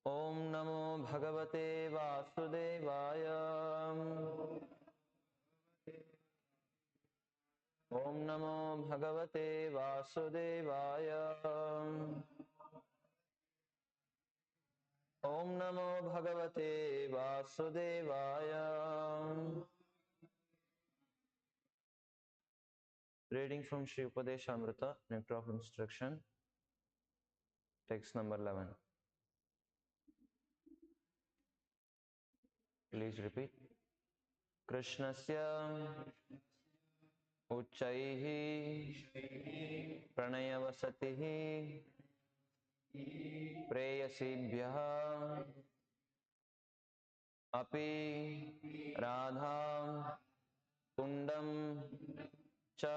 ॐ नमो भगवते वासुदेवाय। ॐ नमो भगवते वासुदेवाय। ॐ नमो भगवते वासुदेवाय। Reading from Sri Upadeshamrita, Nectar of Instruction, text number 11. Please repeat. Krishnasya Uchaihi Pranayavasatihi Preyasibhyaha Api Radha Kundam Cha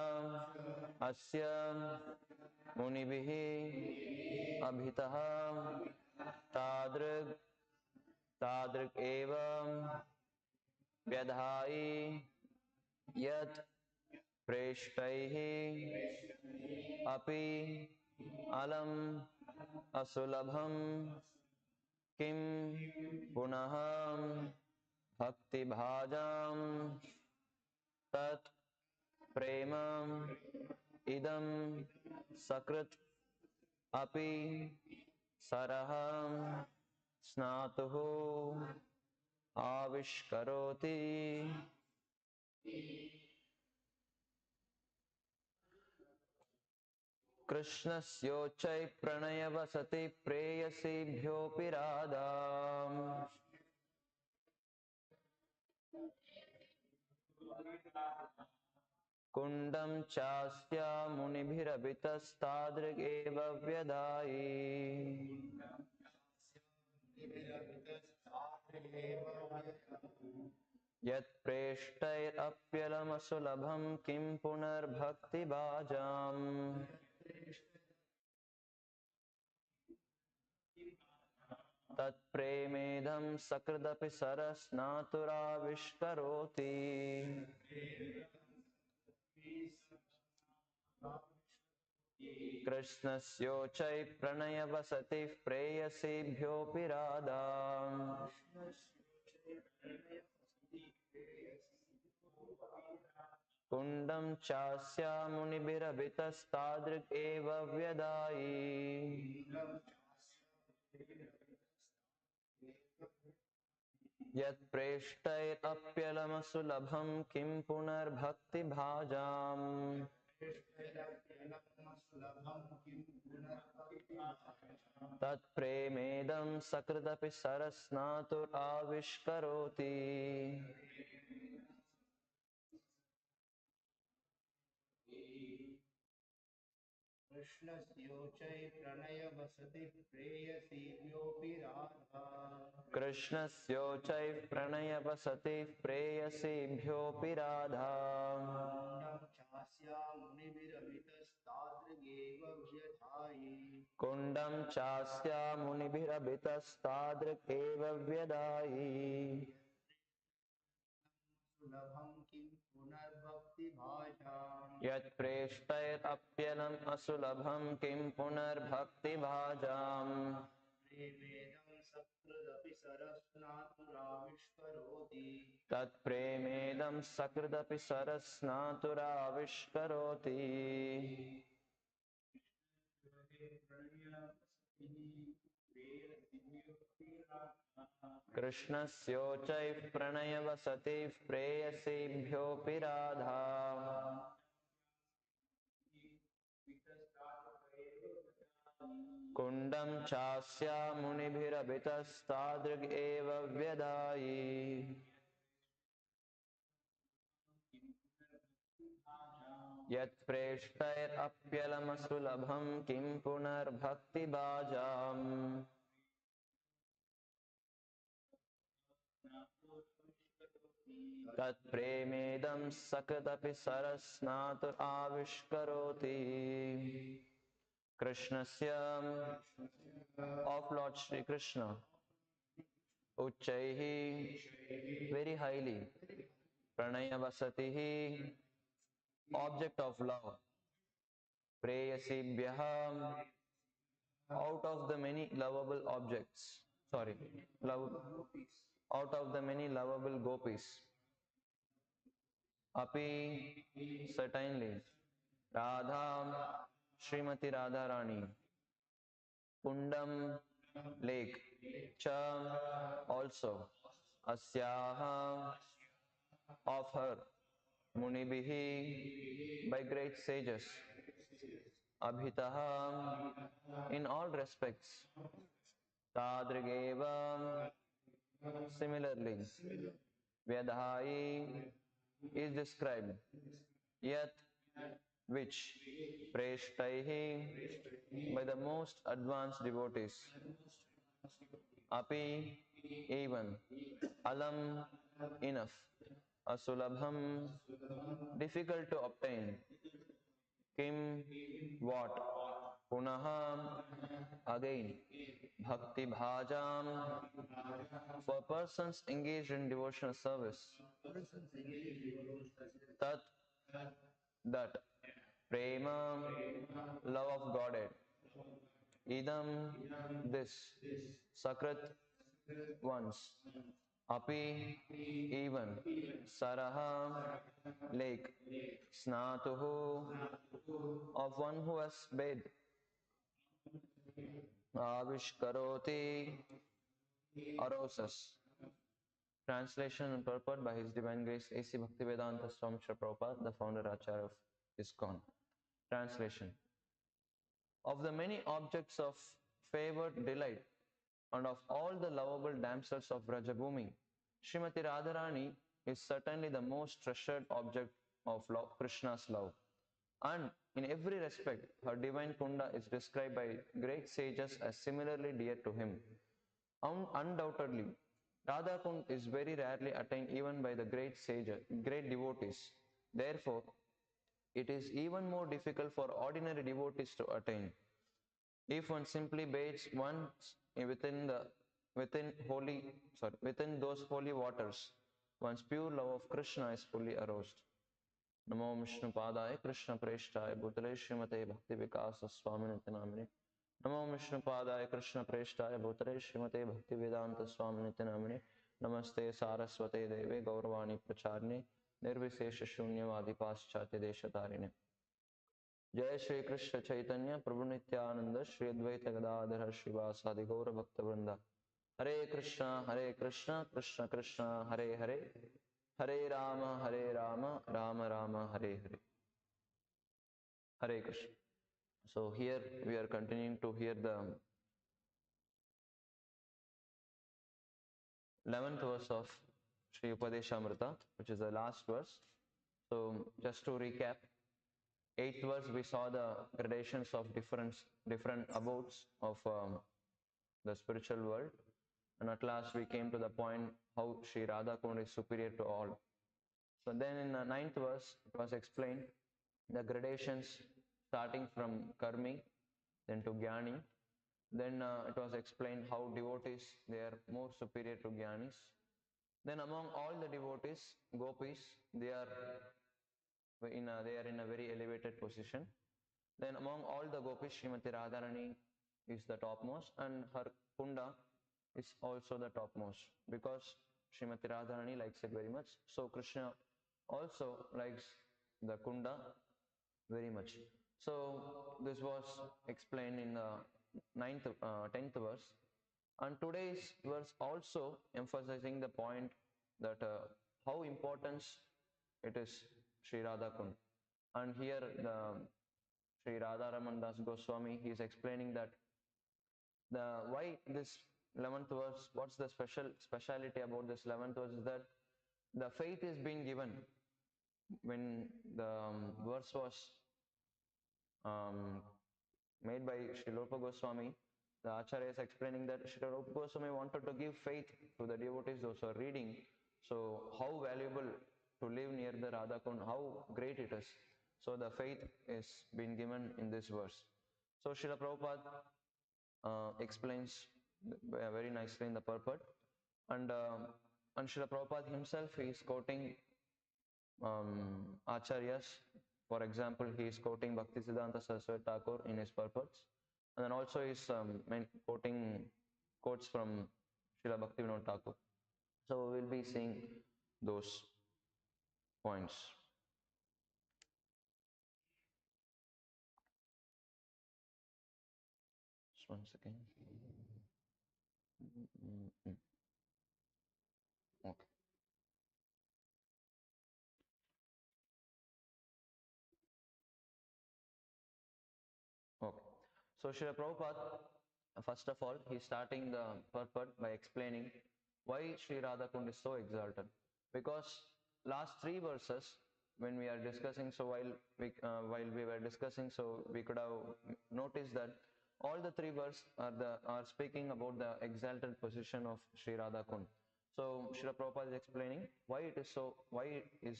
Asya Munibhihi Abhitaha Tadrik Evam Vyadhai Yat Preshtaihi Api Alam Asulabham Kim Punaham Bhakti Bhajam Tat Premam Idam Sakrit Api Saraham Snatuhu Avishkaroti. Krishnasyochai pranayavasati preyasibhyopi radham Kundam chasya munibhirabhitastadrig eva vyadai Yat preshtair apyalamasulabham kim punar bhakti bhajam Tat premedham sakrdapi sarasnaturaviskaroti. Krishnasyochai pranayavasati preyasibhyopi radham Kundam chasya munibhirabhitastadrik eva vyadai Yat preshtair apyalamasulabham kim punar bhakti bhajam Tat premedam sakrdapi sarasnatur avishkaroti. Krishnasyochai pranayavasati preyasibhyopi radha Krishnasyochai pranayavasati preyasibhyopi radha Kundam chasya munibhirabhitastadrik eva vyadai Yat preshtair apyanam asulabham kim punar bhakti bhajam Tat premedam sakrdapi sarasnaturaviskaroti. Krishnasyochai pranayavasati preyasibhyopi radha Kundam chasya munibhirabhitastadrig eva vyadai Yat preshtair apyalamasulabham kim punar bhakti bhajam Tat premedam sakrdapi sarasnatur avishkaroti. Krishnasya of Lord Shri Krishna Uchaihi very highly Pranayavasatihi object of love Preyasibhyaham out of the many lovable objects sorry, love, out of the many lovable gopis. Api, certainly, Radha, Srimati Radharani, Kundam, lake, Cha, also, Asyaha, of her, Munibihi, by great sages, Abhitaha, in all respects, Tadrigeva, similarly, Vyadhai is described, yet which Preshtaihi by the most advanced devotees, Api even, Alam enough, Asulabham difficult to obtain, Kim what, Punaha again, Bhakti Bhajam for persons engaged in devotional service, Tat that, Prema love of Godhead, Idam this, Sakrat once, Api even, Saraha lake, Snatuhu of one who has bathed, Avishkaroti arouses. Translation and purport by His Divine Grace A.C. Bhaktivedanta Swami Srila Prabhupada, the founder Acharya of ISKCON. Translation. Of the many objects of favored delight and of all the lovable damsels of Brajabhumi, Srimati Radharani is certainly the most treasured object of love, Krishna's love. And in every respect, her divine Kunda is described by great sages as similarly dear to him. Undoubtedly, Radha Kund is very rarely attained even by the great sages, great devotees. Therefore, it is even more difficult for ordinary devotees to attain. If one simply bathes once within those holy waters, one's pure love of Krishna is fully aroused. Namo Vishnu Padaya Krishna Preshtaya Bhutale Srimate Bhakti Vikasa Swaminiti Namine. Namo Vishnu Padaya Krishna Preshtaya Bhutale Srimate Bhakti Vedanta Swaminiti Namine. Namaste Saraswate Deve Gauravani Pracharne Nirvisesha Shunyavadi Paschatya Deshatarine. जय श्री कृष्ण चैतन्य प्रभु नित्यानंद श्री अद्वैत गदाधर श्रीवासादि गौर भक्त वृंद हरे Krishna Krishna Krishna Hare Hare Hare Ram Ram Ram Hare Hare. Hare Krishna. So here we are continuing to hear the 11th verse of Sri Upadeshamrita, which is the last verse. So just to recap, 8th verse we saw the gradations of different abodes of the spiritual world, and at last we came to the point how Sri Radha Kund is superior to all. So then in the 9th verse it was explained the gradations starting from Karmi, then to Jnani. Then it was explained how devotees, they are more superior to Jnanis. Then among all the devotees, gopis, they are in a very elevated position. Then among all the gopis, Srimati Radharani is the topmost, and her Kunda is also the topmost because Srimati Radharani likes it very much. So Krishna also likes the Kunda very much. So this was explained in the 10th verse. And today's verse also emphasizing the point that how important it is Sri Radha Kund. And here the Sri Radha Raman Das Goswami, he is explaining that why this 11th verse, what's the speciality about this 11th verse is that the faith is being given when the verse was made by Sri Rupa Goswami. The Acharya is explaining that Sri Rupa Goswami wanted to give faith to the devotees, those who are reading. So how valuable to live near the Radha Kund, how great it is. So the faith is being given in this verse. So Srila Prabhupada explains very nicely in the purport. And Srila Prabhupada himself, he is quoting Acharyas. For example, he is quoting Bhaktisiddhanta Saraswati Thakur in his purports. And then also he is quoting quotes from Srila Bhaktivinoda Thakur. So we will be seeing those points. Just one second. Okay. Okay. So Srila Prabhupada, first of all, he's starting the purport by explaining why Sri Radhakund is so exalted. Because last three verses, when we are discussing, so while we were discussing, so we could have noticed that all the three verses are speaking about the exalted position of Sri Radhakund. So Srila Prabhupada is explaining why is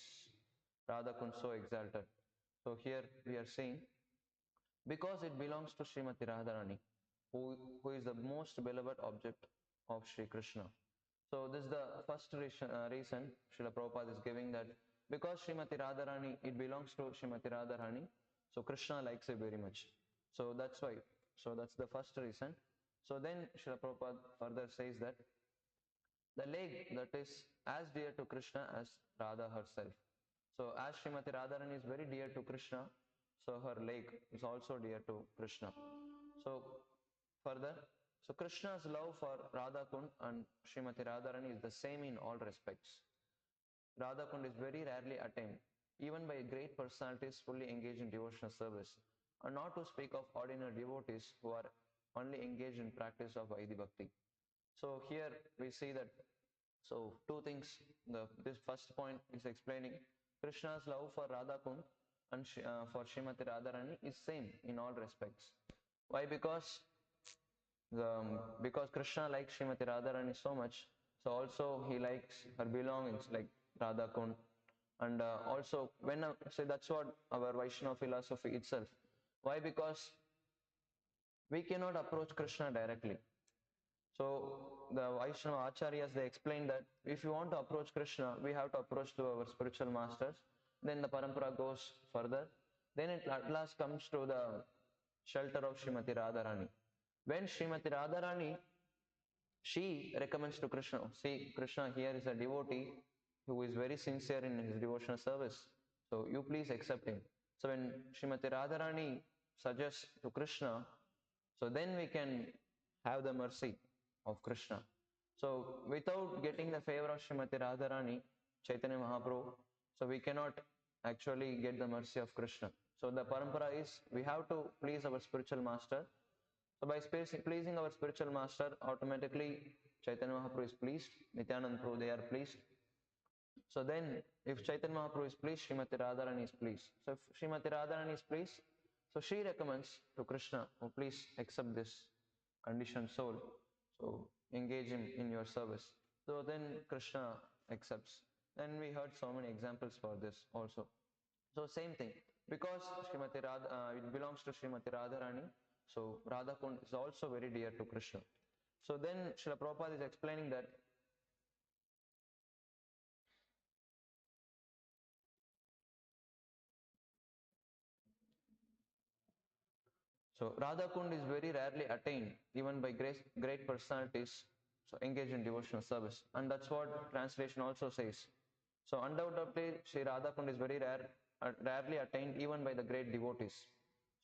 Radhakund so exalted. So here we are seeing because it belongs to Srimati Radharani, who is the most beloved object of Sri Krishna. So this is the first reason Srila Prabhupada is giving, that because Srimati Radharani, it belongs to Srimati Radharani, so Krishna likes it very much. So that's why. So that's the first reason. So then Srila Prabhupada further says that the leg that is as dear to Krishna as Radha herself. So as Srimati Radharani is very dear to Krishna, so her leg is also dear to Krishna. So further, so Krishna's love for Radha Kund and Srimati Radharani is the same in all respects. Radha Kund is very rarely attained, even by great personalities fully engaged in devotional service, and not to speak of ordinary devotees who are only engaged in practice of Vaidhi Bhakti. So here we see that, so two things. This first point is explaining Krishna's love for Radha Kund and for Srimati Radharani is same in all respects. Why? Because Krishna likes Srimati Radharani so much, so also he likes her belongings like Radha Kund. And also so that's what our Vaishnava philosophy itself. Why? Because we cannot approach Krishna directly. So the Vaishnava Acharyas, they explain that if you want to approach Krishna, we have to approach to our spiritual masters. Then the parampara goes further. Then it at last comes to the shelter of Srimati Radharani. When Srimati Radharani, she recommends to Krishna, see, Krishna here is a devotee who is very sincere in his devotional service. So you please accept him. So when Srimati Radharani suggests to Krishna, so then we can have the mercy of Krishna. So without getting the favor of Srimati Radharani, Chaitanya Mahaprabhu, so we cannot actually get the mercy of Krishna. So the parampara is we have to please our spiritual master. So by pleasing our spiritual master, automatically Chaitanya Mahaprabhu is pleased, Nityananda Prabhu, they are pleased. So then, if Chaitanya Mahaprabhu is pleased, Srimati Radharani is pleased. So if Srimati Radharani is pleased, so she recommends to Krishna, oh please accept this conditioned soul. So engage him in your service. So then Krishna accepts. Then we heard so many examples for this also. So same thing, because it belongs to Srimati Radharani, so Radha Kund is also very dear to Krishna. So then Srila Prabhupada is explaining that so Radha Kund is very rarely attained, even by great personalities, so engaged in devotional service. And that's what translation also says. So undoubtedly, Sri Radha Kund is very rarely attained even by the great devotees.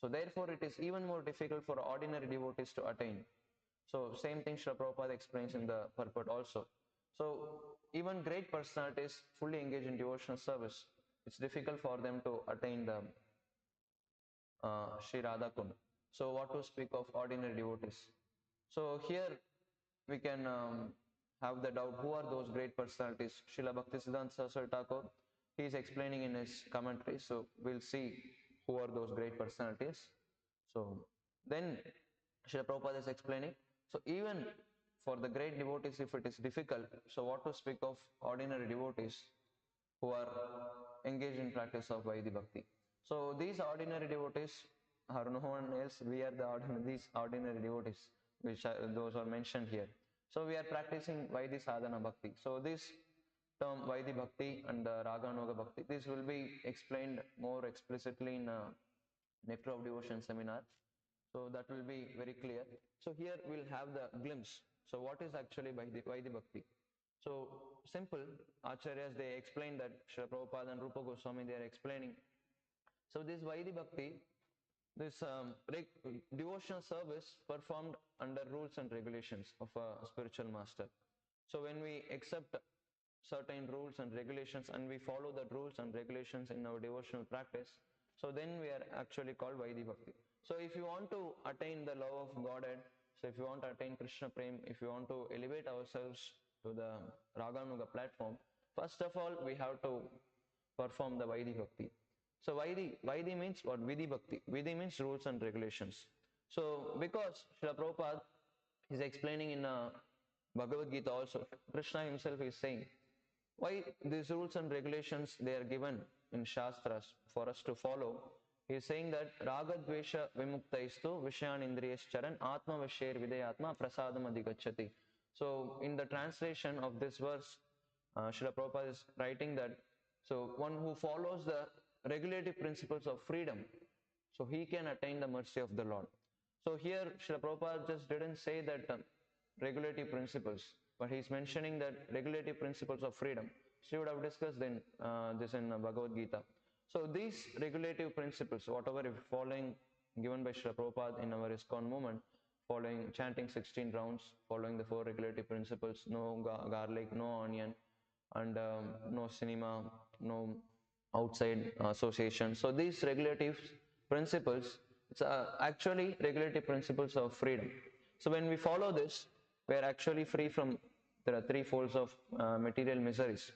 So therefore, it is even more difficult for ordinary devotees to attain. So same thing Srila Prabhupada explains in the purport also. So even great personalities fully engaged in devotional service, it's difficult for them to attain the Sri Radha Kund. So what to speak of ordinary devotees? So here we can have the doubt, who are those great personalities? Srila Bhaktisiddhanta Saraswati Thakur, he is explaining in his commentary. So we'll see who are those great personalities. So then Srila Prabhupada is explaining. So even for the great devotees, if it is difficult, so what to speak of ordinary devotees who are engaged in practice of Vaidhi Bhakti. So these ordinary devotees are no one else. We are these ordinary devotees, which those are mentioned here. So we are practicing Vaidhi Sadhana Bhakti. So this term Vaidhi Bhakti and Raganuga Bhakti, this will be explained more explicitly in Nectar of Devotion seminar. So that will be very clear. So here we'll have the glimpse. So what is actually Vaidhi Bhakti? So simple, Acharyas, they explain that, Srila Prabhupada and Rupa Goswami, they are explaining. So this Vaidhi Bhakti, this devotional service performed under rules and regulations of a spiritual master. So when we accept certain rules and regulations and we follow the rules and regulations in our devotional practice, so then we are actually called Vaidhi Bhakti. So if you want to attain the love of Godhead, so if you want to attain Krishna Prem, if you want to elevate ourselves to the Raganuga platform, first of all we have to perform the Vaidhi Bhakti. So Vaidhi means what? Vidhi Bhakti. Vidhi means rules and regulations. So because Srila Prabhupada is explaining in Bhagavad Gita also, Krishna himself is saying, why these rules and regulations they are given in Shastras for us to follow. He is saying that Raga Dvesha Vimuktaistu Vishayan Indriyas Charan Atma Vasher Vidayatma Prasadam Adhigachati. So in the translation of this verse, Srila Prabhupada is writing that, so one who follows the regulative principles of freedom, so he can attain the mercy of the Lord. So here Srila Prabhupada just didn't say that regulative principles, but he's mentioning that regulative principles of freedom. So we would have discussed in this in Bhagavad Gita. So these regulative principles, whatever if following given by Srila Prabhupada in our ISKCON movement, following chanting 16 rounds, following the four regulative principles, no garlic, no onion, and no cinema, no outside association. So these regulative principles, it's actually regulative principles of freedom. So when we follow this, we are actually free from the three folds of material miseries.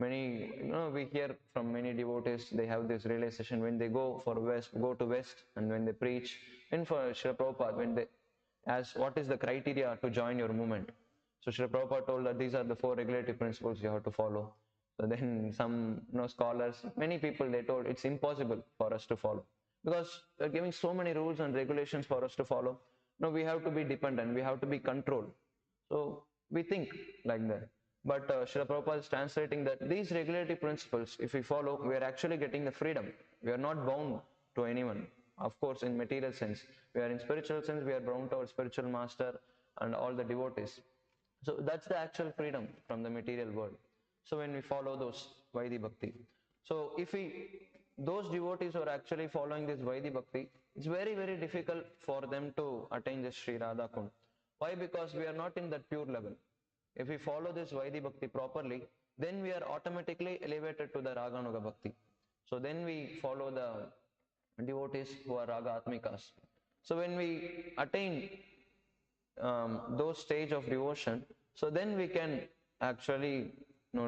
Many, we hear from many devotees, they have this realization when they go to West, and when they preach, and for Srila Prabhupada, when they ask what is the criteria to join your movement. So Srila Prabhupada told that these are the four regulative principles you have to follow. So then some scholars, many people, they told it's impossible for us to follow because they're giving so many rules and regulations for us to follow. No, we have to be dependent, we have to be controlled. So we think like that. But Srila Prabhupada is translating that these regulative principles, if we follow, we are actually getting the freedom. We are not bound to anyone. Of course, in material sense, we are in spiritual sense, we are bound to our spiritual master and all the devotees. So that's the actual freedom from the material world. So when we follow those Vaidhi Bhakti. So if those devotees who are actually following this Vaidhi Bhakti, it's very, very difficult for them to attain this Sri Radha Kund. Why? Because we are not in that pure level. If we follow this Vaidhi Bhakti properly, then we are automatically elevated to the Raganuga Bhakti. So then we follow the devotees who are Raga Atmikas. So when we attain those stage of devotion, so then we can actually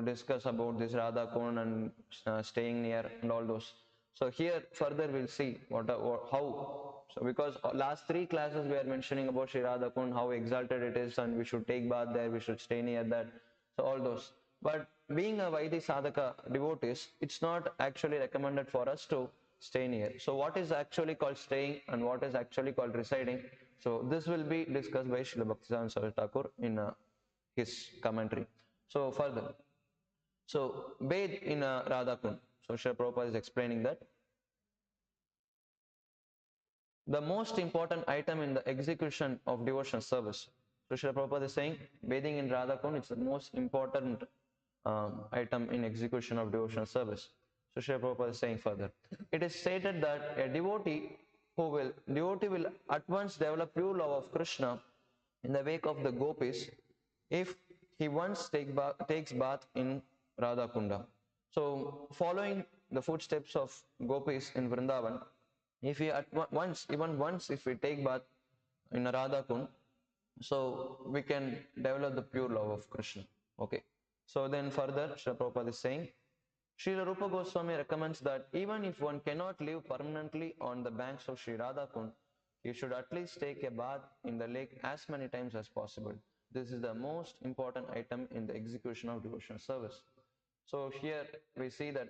discuss about this Radha Kund and staying near and all those. So here further we'll see how. So because last three classes we are mentioning about Sri Radha Kund, how exalted it is, and we should take bath there, we should stay near that. So all those. But being a Vaidhi Sadhaka devotees, it's not actually recommended for us to stay near. So what is actually called staying and what is actually called residing? So this will be discussed by Srila Bhaktivedanta Swami Thakur in his commentary. So further, so bathe in Radha Kund. So Srila Prabhupada is explaining that the most important item in the execution of devotional service. So Srila Prabhupada is saying bathing in Radha Kund is the most important item in execution of devotional service. So Srila Prabhupada is saying further, it is stated that a devotee will at once develop pure love of Krishna in the wake of the gopis if he once takes bath in Radha Kunda. So following the footsteps of gopis in Vrindavan, if we even once if we take bath in Radha Kund, so we can develop the pure love of Krishna. Okay. So then further, Srila Prabhupada is saying, Srila Rupa Goswami recommends that even if one cannot live permanently on the banks of Sri Radha Kund, you should at least take a bath in the lake as many times as possible. This is the most important item in the execution of devotional service. So here we see that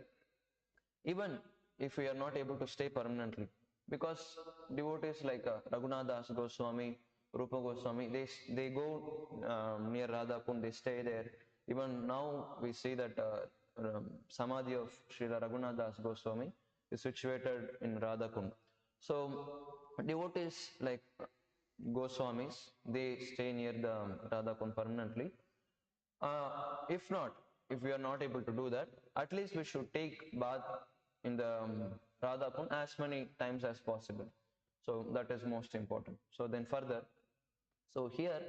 even if we are not able to stay permanently, because devotees like Raghunath Goswami, Rupa Goswami, they go near Radha Kund, they stay there. Even now we see that Samadhi of Srila Raghunath Goswami is situated in Radha Kund. So devotees like Goswamis, they stay near the Radha Kund permanently. If not, if we are not able to do that, at least we should take bath in the Radha Kund as many times as possible. So that is most important. So then further, so here,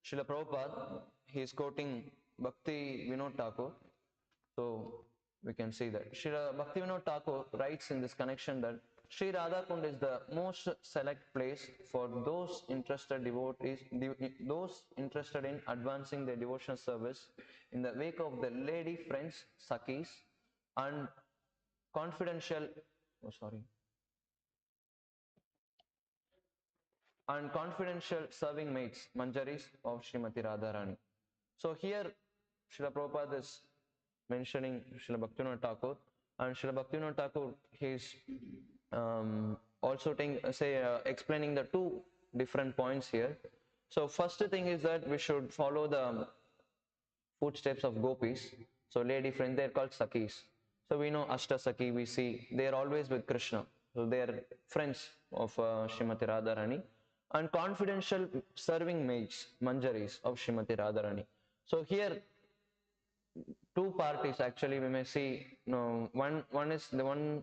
Srila Prabhupada, he is quoting Bhakti Vinod Thakur. So we can see that. Srila Bhakti Vinod Thakur writes in this connection that Sri Radha Kund is the most select place for those interested devotees, those interested in advancing their devotional service in the wake of the lady friends, Sakis, and confidential, oh sorry, and confidential serving maids, Manjaris of Srimati Radharani. So here, Srila Prabhupada is mentioning Srila Bhaktivinoda Thakur, and Srila Bhaktivinoda Thakur, he is also explaining the two different points here. So first thing is that we should follow the footsteps of gopis. So lady friend, they're called Sakis. So we know Ashta Saki, we see they are always with Krishna. So they are friends of Srimati Radharani. And confidential serving maids, Manjaris of Srimati Radharani. So here two parties actually we may see, one is the one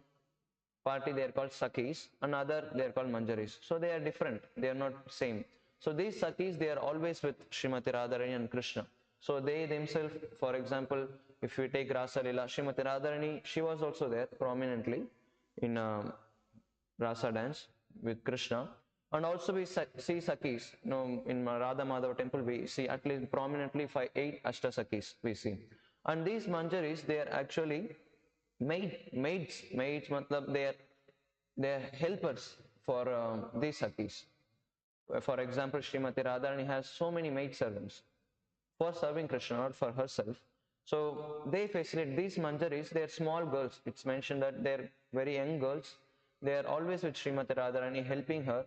party they are called Sakis, another they are called Manjaris. So they are different, they are not same. So these Sakis, they are always with Srimati Radharani and Krishna. So they themselves, for example, if we take Rasa Lila, Srimati Radharani, she was also there prominently in Rasa dance with Krishna. And also we see Sakis. In Radha Madhava temple we see at least prominently 8 Ashta Sakis we see. And these Manjaris, they are actually maids matlab they are helpers for these Sakis. For example, Srimati Radharani has so many maid servants for serving Krishna, not for herself. So they facilitate these Manjaris, they are small girls. It's mentioned that they're very young girls. They are always with Srimati Radharani, helping her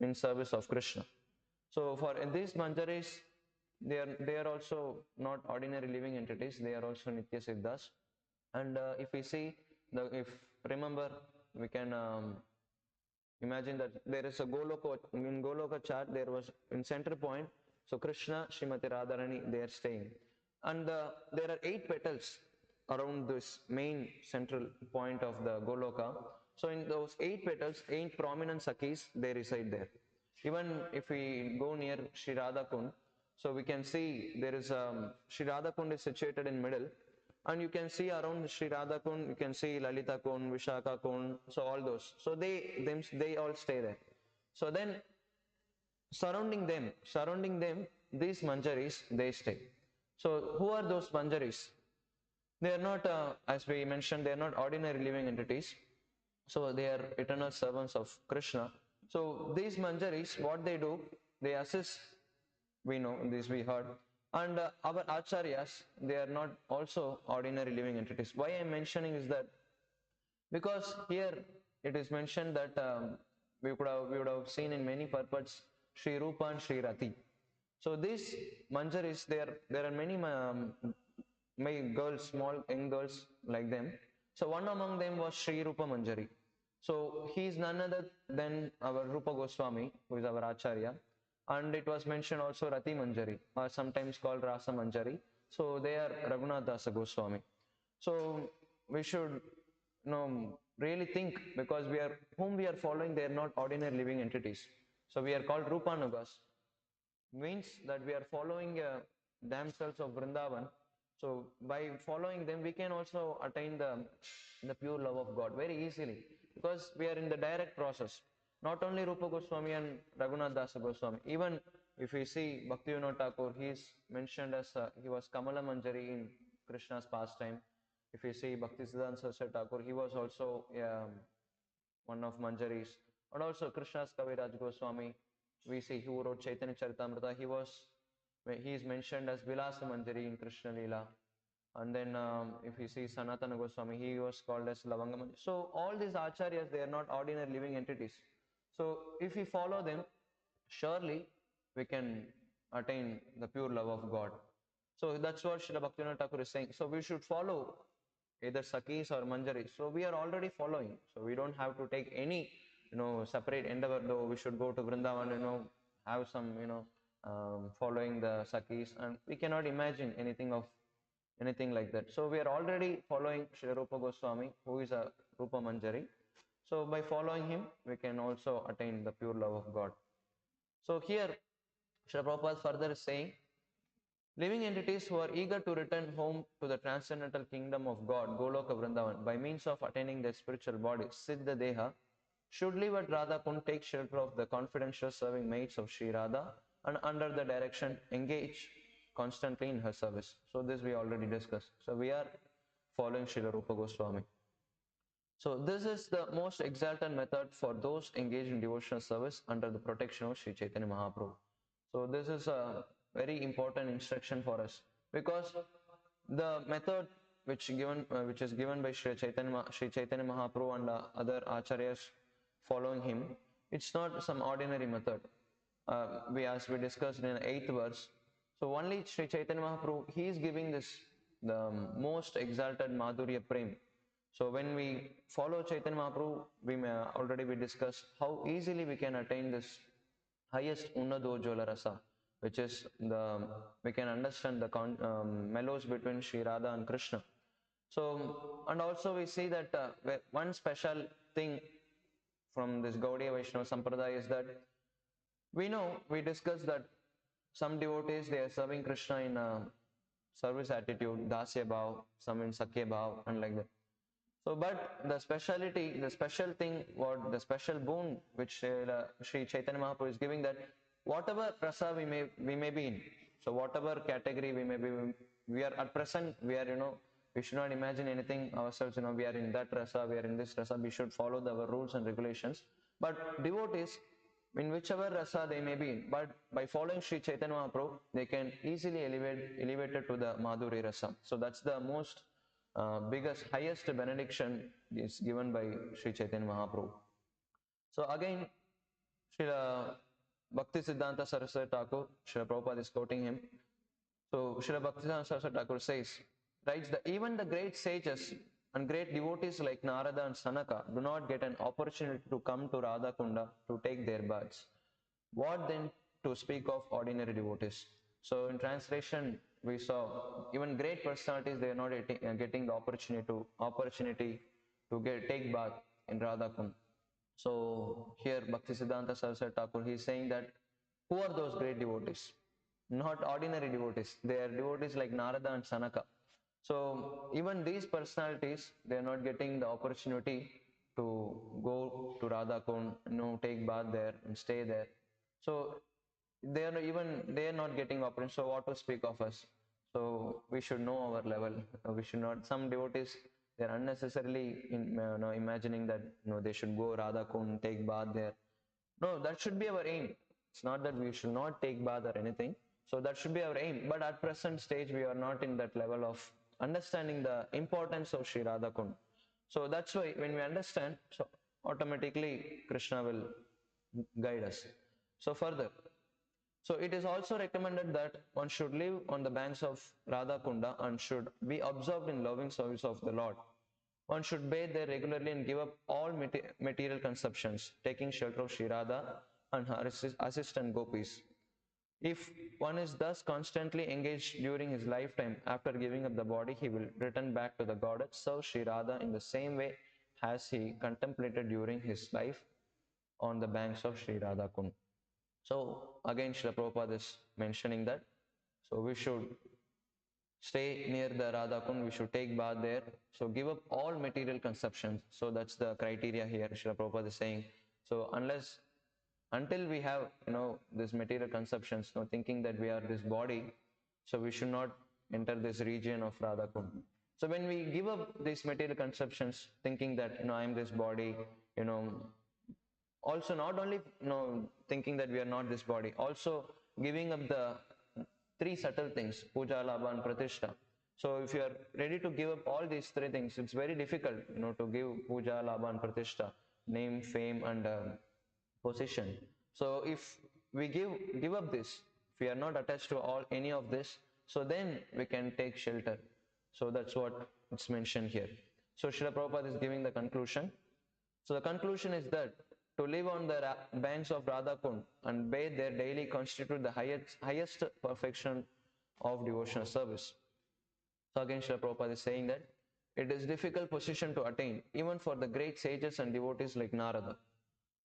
in service of Krishna. So for these Manjaris, they are also not ordinary living entities. They are also Nitya Siddhas. And if we see, if remember, we can imagine that there is a Goloka, in Goloka chart, there was in center point, so Krishna, Srimati Radharani, they are staying. And there are 8 petals around this main central point of the Goloka. So in those 8 petals, 8 prominent Sakis, they reside there. Even if we go near Sri Radha Kund, so we can see there is Sri Radha Kund is situated in middle, and you can see around Sri Radha Kund, you can see Lalita Kund, Vishaka Kund, so all those. So they all stay there. So then surrounding them, these Manjaris, they stay. So who are those Manjaris? They are not, as we mentioned, they are not ordinary living entities. So they are eternal servants of Krishna. So these Manjaris, what they do, they assist, we know, this we heard. And our Acharyas, they are not also ordinary living entities. Why I am mentioning is that because here it is mentioned that we would have seen in many purports Sri Rupa and Sri Rati. So these Manjaris, there are many girls, small young girls like them. So one among them was Sri Rupa Manjari. So he is none other than our Rupa Goswami, who is our Acharya. And it was mentioned also Rati Manjari, or sometimes called Rasa Manjari. So they are Raghunath Dasa Goswami. So we should really think, because whom we are following, they are not ordinary living entities. So we are called Rupanugas, means that we are following damsels of Vrindavan. So by following them, we can also attain the pure love of God very easily, because we are in the direct process. Not only Rupa Goswami and Raghunath Dasa Goswami, even if we see Bhakti Vinod Thakur, he is mentioned as he was Kamala Manjari in Krishna's pastime. If we see Bhakti Siddhanta Saraswati Thakur, he was also one of Manjaris. And also Krishna's Kaviraj Goswami, we see who wrote Chaitanya Charitamrita, he is mentioned as Vilasa Manjari in Krishna Leela. And then if you see Sanatana Goswami, he was called as Lavanga Manjari. So all these acharyas, they are not ordinary living entities. So if we follow them, surely we can attain the pure love of God. So that's what Srila Bhaktivinoda Thakur is saying. So we should follow either Sakis or Manjaris. So we are already following. So we don't have to take any separate endeavor, though we should go to Vrindavan, have some, following the Sakis, and we cannot imagine anything like that. So we are already following Sri Rupa Goswami, who is a Rupa Manjari. So by following him, we can also attain the pure love of God. So here, Srila Prabhupada further is saying, living entities who are eager to return home to the transcendental kingdom of God, Goloka Vrindavan, by means of attaining their spiritual body, Siddha Deha, should live at Radha Kund, take shelter of the confidential serving maids of Sri Radha, and under the direction engage constantly in her service. So this we already discussed. So we are following Srila Rupa Goswami. So this is the most exalted method for those engaged in devotional service under the protection of Sri Chaitanya Mahaprabhu. So this is a very important instruction for us, because the method which is given by Sri Chaitanya Mahaprabhu and other acharyas following him, it's not some ordinary method. As we discussed in the 8th verse, so only Sri Chaitanya Mahaprabhu, he is giving this the most exalted Madhurya Prem. So when we follow Chaitanya Mahaprabhu, we discussed how easily we can attain this highest Unnadojola Rasa, which is we can understand the mellows between Sri Radha and Krishna. So, and also we see that one special thing from this Gaudiya Vaishnava Sampradaya is that we discussed that some devotees, they are serving Krishna in a service attitude, Dasya Bhav, some in Sakya Bhav, and like that. So, but the special thing, what the special boon which Sri Chaitanya Mahaprabhu is giving, that whatever rasa we may be in, so whatever category we may be, we are at present, we are, we should not imagine anything ourselves, we are in that rasa, we are in this rasa, we should follow our rules and regulations. But devotees, in whichever rasa they may be in, but by following Sri Chaitanya Mahaprabhu, they can easily elevated to the Madhuri rasa. So that's the most biggest, highest benediction is given by Sri Chaitanya Mahaprabhu. So again, Srila Bhakti Siddhanta Saraswati Thakur, Srila Prabhupada is quoting him. So Srila Bhakti Siddhanta Saraswati Thakur says, writes that even the great sages and great devotees like Narada and Sanaka do not get an opportunity to come to Radha Kunda to take their baths. What then to speak of ordinary devotees? So in translation, we saw even great personalities, they are not getting the opportunity to take bath in Radha Kund. So here Bhaktisiddhanta Saraswati Thakur, he is saying that who are those great devotees? Not ordinary devotees. They are devotees like Narada and Sanaka. So even these personalities, they are not getting the opportunity to go to Radha Kund, take bath there and stay there. So they are not getting opportunity. So what to speak of us? So we should know our level. We should not. Some devotees, they are unnecessarily imagining that they should go Radha Kund, take bath there. No, that should be our aim. It's not that we should not take bath or anything. So that should be our aim. But at present stage, we are not in that level of understanding the importance of Sri Radha Kund. So that's why when we understand, so automatically Krishna will guide us. So further, so it is also recommended that one should live on the banks of Radha Kunda and should be absorbed in loving service of the Lord. One should bathe there regularly and give up all material consumptions, taking shelter of Sri Radha and her assistant gopis. If one is thus constantly engaged during his lifetime, after giving up the body, he will return back to the goddess, serve Sri Radha in the same way as he contemplated during his life on the banks of Sri Radha Kund. So again, Srila Prabhupada is mentioning that. So we should stay near the Radha Kund, we should take bath there. So give up all material consumptions. So that's the criteria here, Srila Prabhupada is saying. So until we have, this material consumptions, thinking that we are this body, so we should not enter this region of Radha Kund. So when we give up these material conceptions, thinking that, I am this body, also not only thinking that we are not this body, also giving up the three subtle things, puja, labha and pratishtha. So if you are ready to give up all these three things, it's very difficult to give puja, labha and pratishtha, name, fame and position. So if we give up this, if we are not attached to any of this, so then we can take shelter. So that's what it's mentioned here. So Srila Prabhupada is giving the conclusion. So the conclusion is that to live on the banks of Radha Kund and bathe there daily constitute the highest perfection of devotional service. So again, Srila Prabhupada is saying that it is difficult position to attain, even for the great sages and devotees like Narada.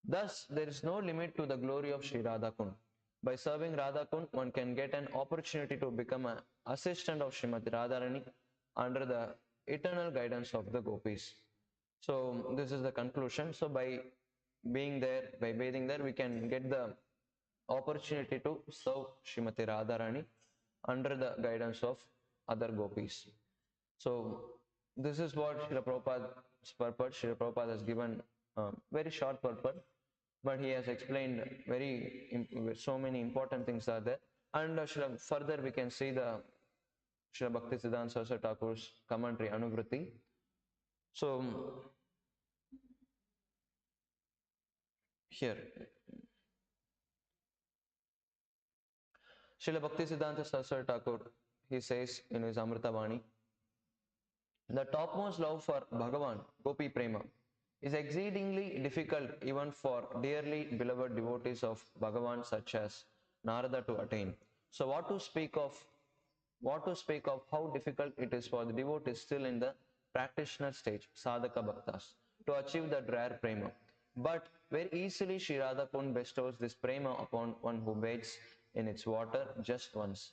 Thus, there is no limit to the glory of Sri Radha Kund. By serving Radha Kund, one can get an opportunity to become an assistant of Srimati Radharani under the eternal guidance of the gopis. So this is the conclusion. So by being there, by bathing there, we can get the opportunity to serve Srimati Radharani under the guidance of other gopis. So this is what Srila Prabhupada's purport. Srila Prabhupada has given very short purport, but he has explained so many important things are there. And further we can see the Srila Bhaktisiddhanta Saraswati Thakur's commentary Anuvritti. So here, Srila Bhaktisiddhanta Saraswati Thakur, he says in his Amritavani, the topmost love for Bhagavan, Gopi Prema, is exceedingly difficult even for dearly beloved devotees of Bhagavan such as Narada to attain. So what to speak of how difficult it is for the devotees still in the practitioner stage, sadhaka bhaktas, to achieve that rare prema. But very easily Sri Radha Kund bestows this prema upon one who bathes in its water just once.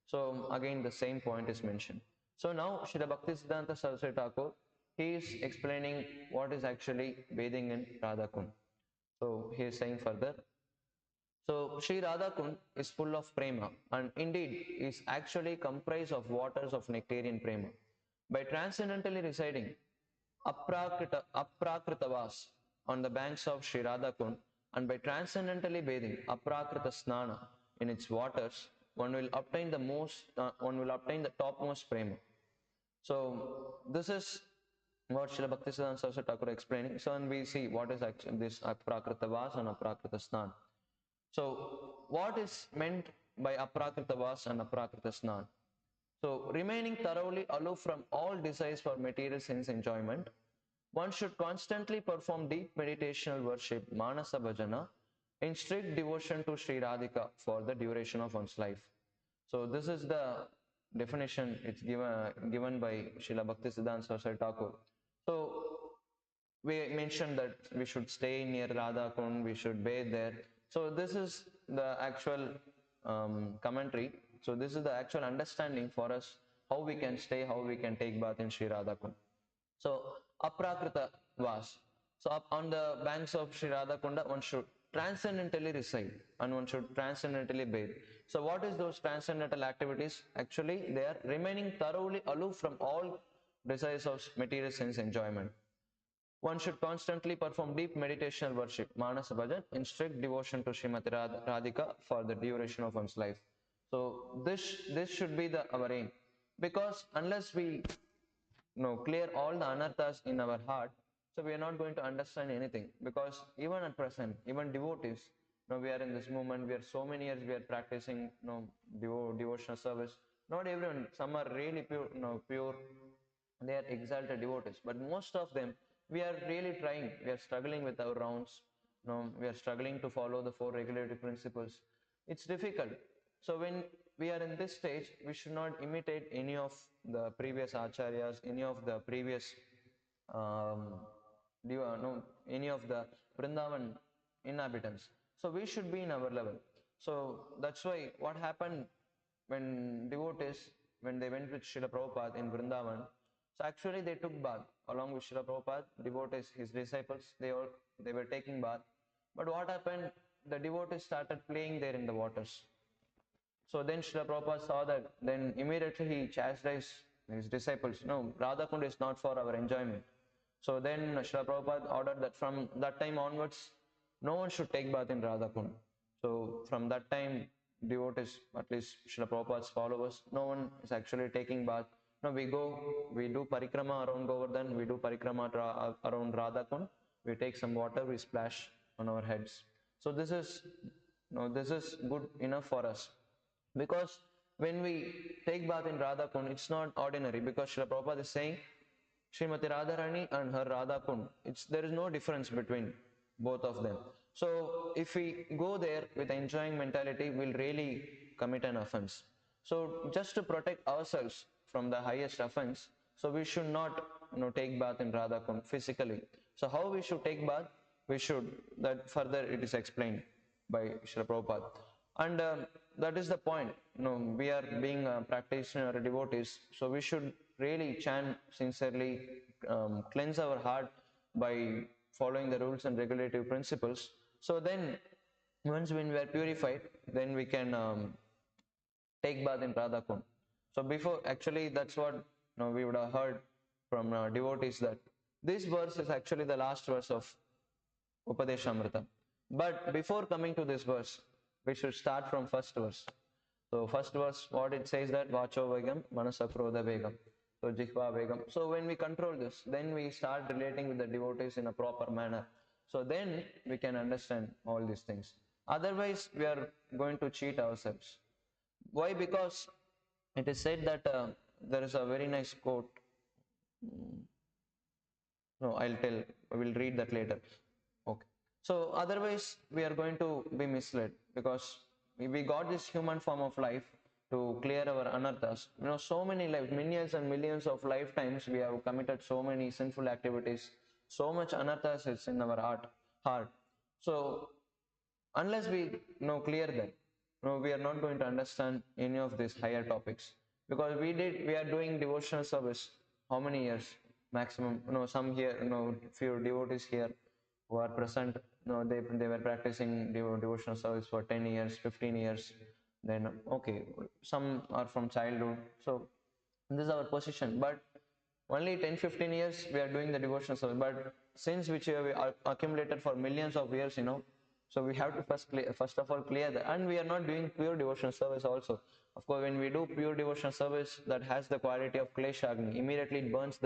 So again the same point is mentioned. So now Srila Bhaktisiddhanta Saraswati Thakur, he is explaining what is actually bathing in Radha Kund. So he is saying further, so Sri Radha Kund is full of prema and indeed is actually comprised of waters of nectarian prema. By transcendentally residing Aprakritavas on the banks of Sri Radha Kund and by transcendentally bathing Aprakrita Snana in its waters, one will obtain the topmost prema. So this is what Srila Bhaktisiddhanta Saraswati Thakur explaining. So and we see what is actually this Aprakrita Vas and Aprakrita Snan. So what is meant by Aprakrita Vas and Aprakrita Snan? So remaining thoroughly aloof from all desires for material sense enjoyment, one should constantly perform deep meditational worship, Manasa Bhajana, in strict devotion to Sri Radhika for the duration of one's life. So this is the definition it's given by Srila Bhaktisiddhanta Saraswati Thakur. So we mentioned that we should stay near Radha Kund, we should bathe there. So this is the actual commentary. So this is the actual understanding for us how we can stay, how we can take bath in Sri Radha Kund. So Aprakrita Vas. So up on the banks of Sri Radha Kunda, one should transcendentally reside and one should transcendentally bathe. So what is those transcendental activities? Actually, they are remaining thoroughly aloof from all desires of material sense enjoyment. One should constantly perform deep meditational worship, Manas Bhajan, in strict devotion to Srimati Radhika for the duration of one's life. So this should be our aim. Because unless we clear all the anarthas in our heart, so we are not going to understand anything. Because even at present, even devotees, we are in this movement, we are so many years we are practicing devotional service. Not everyone, some are really pure, they are exalted devotees, but most of them, we are really trying, we are struggling with our rounds, we are struggling to follow the four regulatory principles. It's difficult. So when we are in this stage, we should not imitate any of the previous acharyas, any of the previous any of the Vrindavan inhabitants. So we should be in our level. So that's why what happened when devotees, when they went with Srila Prabhupada in Vrindavan, so actually they took bath along with Srila Prabhupada, devotees, his disciples, they were taking bath. But what happened? The devotees started playing there in the waters. So then Srila Prabhupada saw that, then immediately he chastised his disciples. No, Radha Kund is not for our enjoyment. So then Srila Prabhupada ordered that from that time onwards, no one should take bath in Radha Kund. So from that time, devotees, at least Srila Prabhupada's followers, no one is actually taking bath. No, we do parikrama around Govardhan, we do parikrama around Radha Kund, we take some water, we splash on our heads. So this is good enough for us. Because when we take bath in Radha Kund, it's not ordinary, because Srila Prabhupada is saying Srimati Radharani and her Radha Kund, there is no difference between both of them. So if we go there with enjoying mentality, we'll really commit an offense. So just to protect ourselves from the highest offense, so we should not take bath in Radha Kund physically. So how we should take bath? We should, that further it is explained by Srila Prabhupada. And that is the point. We are being practitioner devotees, so we should really chant sincerely, cleanse our heart by following the rules and regulative principles. So then, once when we are purified, then we can take bath in Radha Kund. So before, actually, that's what we would have heard from devotees, that this verse is actually the last verse of Upadeshamrita. But before coming to this verse, we should start from first verse. So first verse, what it says, that Vacho Vegam, Manasakrodha Vegam. So Jihva Vegam. So when we control this, then we start relating with the devotees in a proper manner. So then we can understand all these things. Otherwise, we are going to cheat ourselves. Why? Because it is said that there is a very nice quote. No, I'll tell. I will read that later. Okay. So otherwise, we are going to be misled, because we got this human form of life to clear our anarthas. So many lives, millions and millions of lifetimes, we have committed so many sinful activities. So much anarthas is in our heart. So unless we clear them, we are not going to understand any of these higher topics, because we are doing devotional service how many years maximum. Some here, few devotees here who are present, they were practicing devotional service for 10 years, 15 years. Then okay, some are from childhood. So this is our position, but only 10-15 years we are doing the devotional service. But since which we have accumulated for millions of years, so we have to first of all clear that. And we are not doing pure devotional service also. Of course, when we do pure devotional service, that has the quality of kleshagni, immediately it burns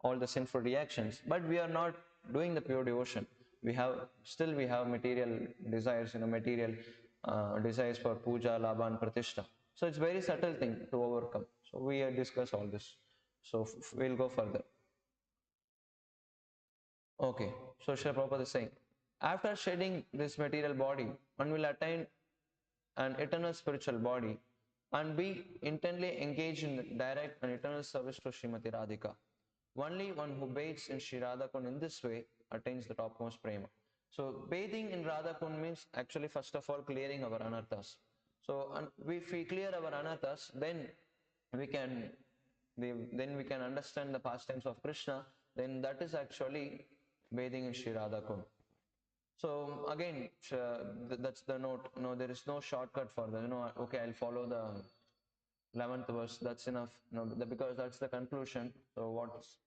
all the sinful reactions. But we are not doing the pure devotion. We have material desires, material desires for puja, labha and pratishtha. So it's very subtle thing to overcome. So we discuss all this. So we'll go further. Okay, so Srila Prabhupada is saying, after shedding this material body, one will attain an eternal spiritual body and be intently engaged in direct and eternal service to Srimati Radhika. Only one who bathes in Sri Radhakund in this way attains the topmost prema. So bathing in Radhakund means actually first of all clearing our anarthas. So if we clear our anarthas, then we can then we can understand the pastimes of Krishna. Then that is actually bathing in Sri Radhakund. So again, that's the note. No, there is no shortcut for that. Okay, I'll follow the 11th verse. That's enough. Because that's the conclusion. So what's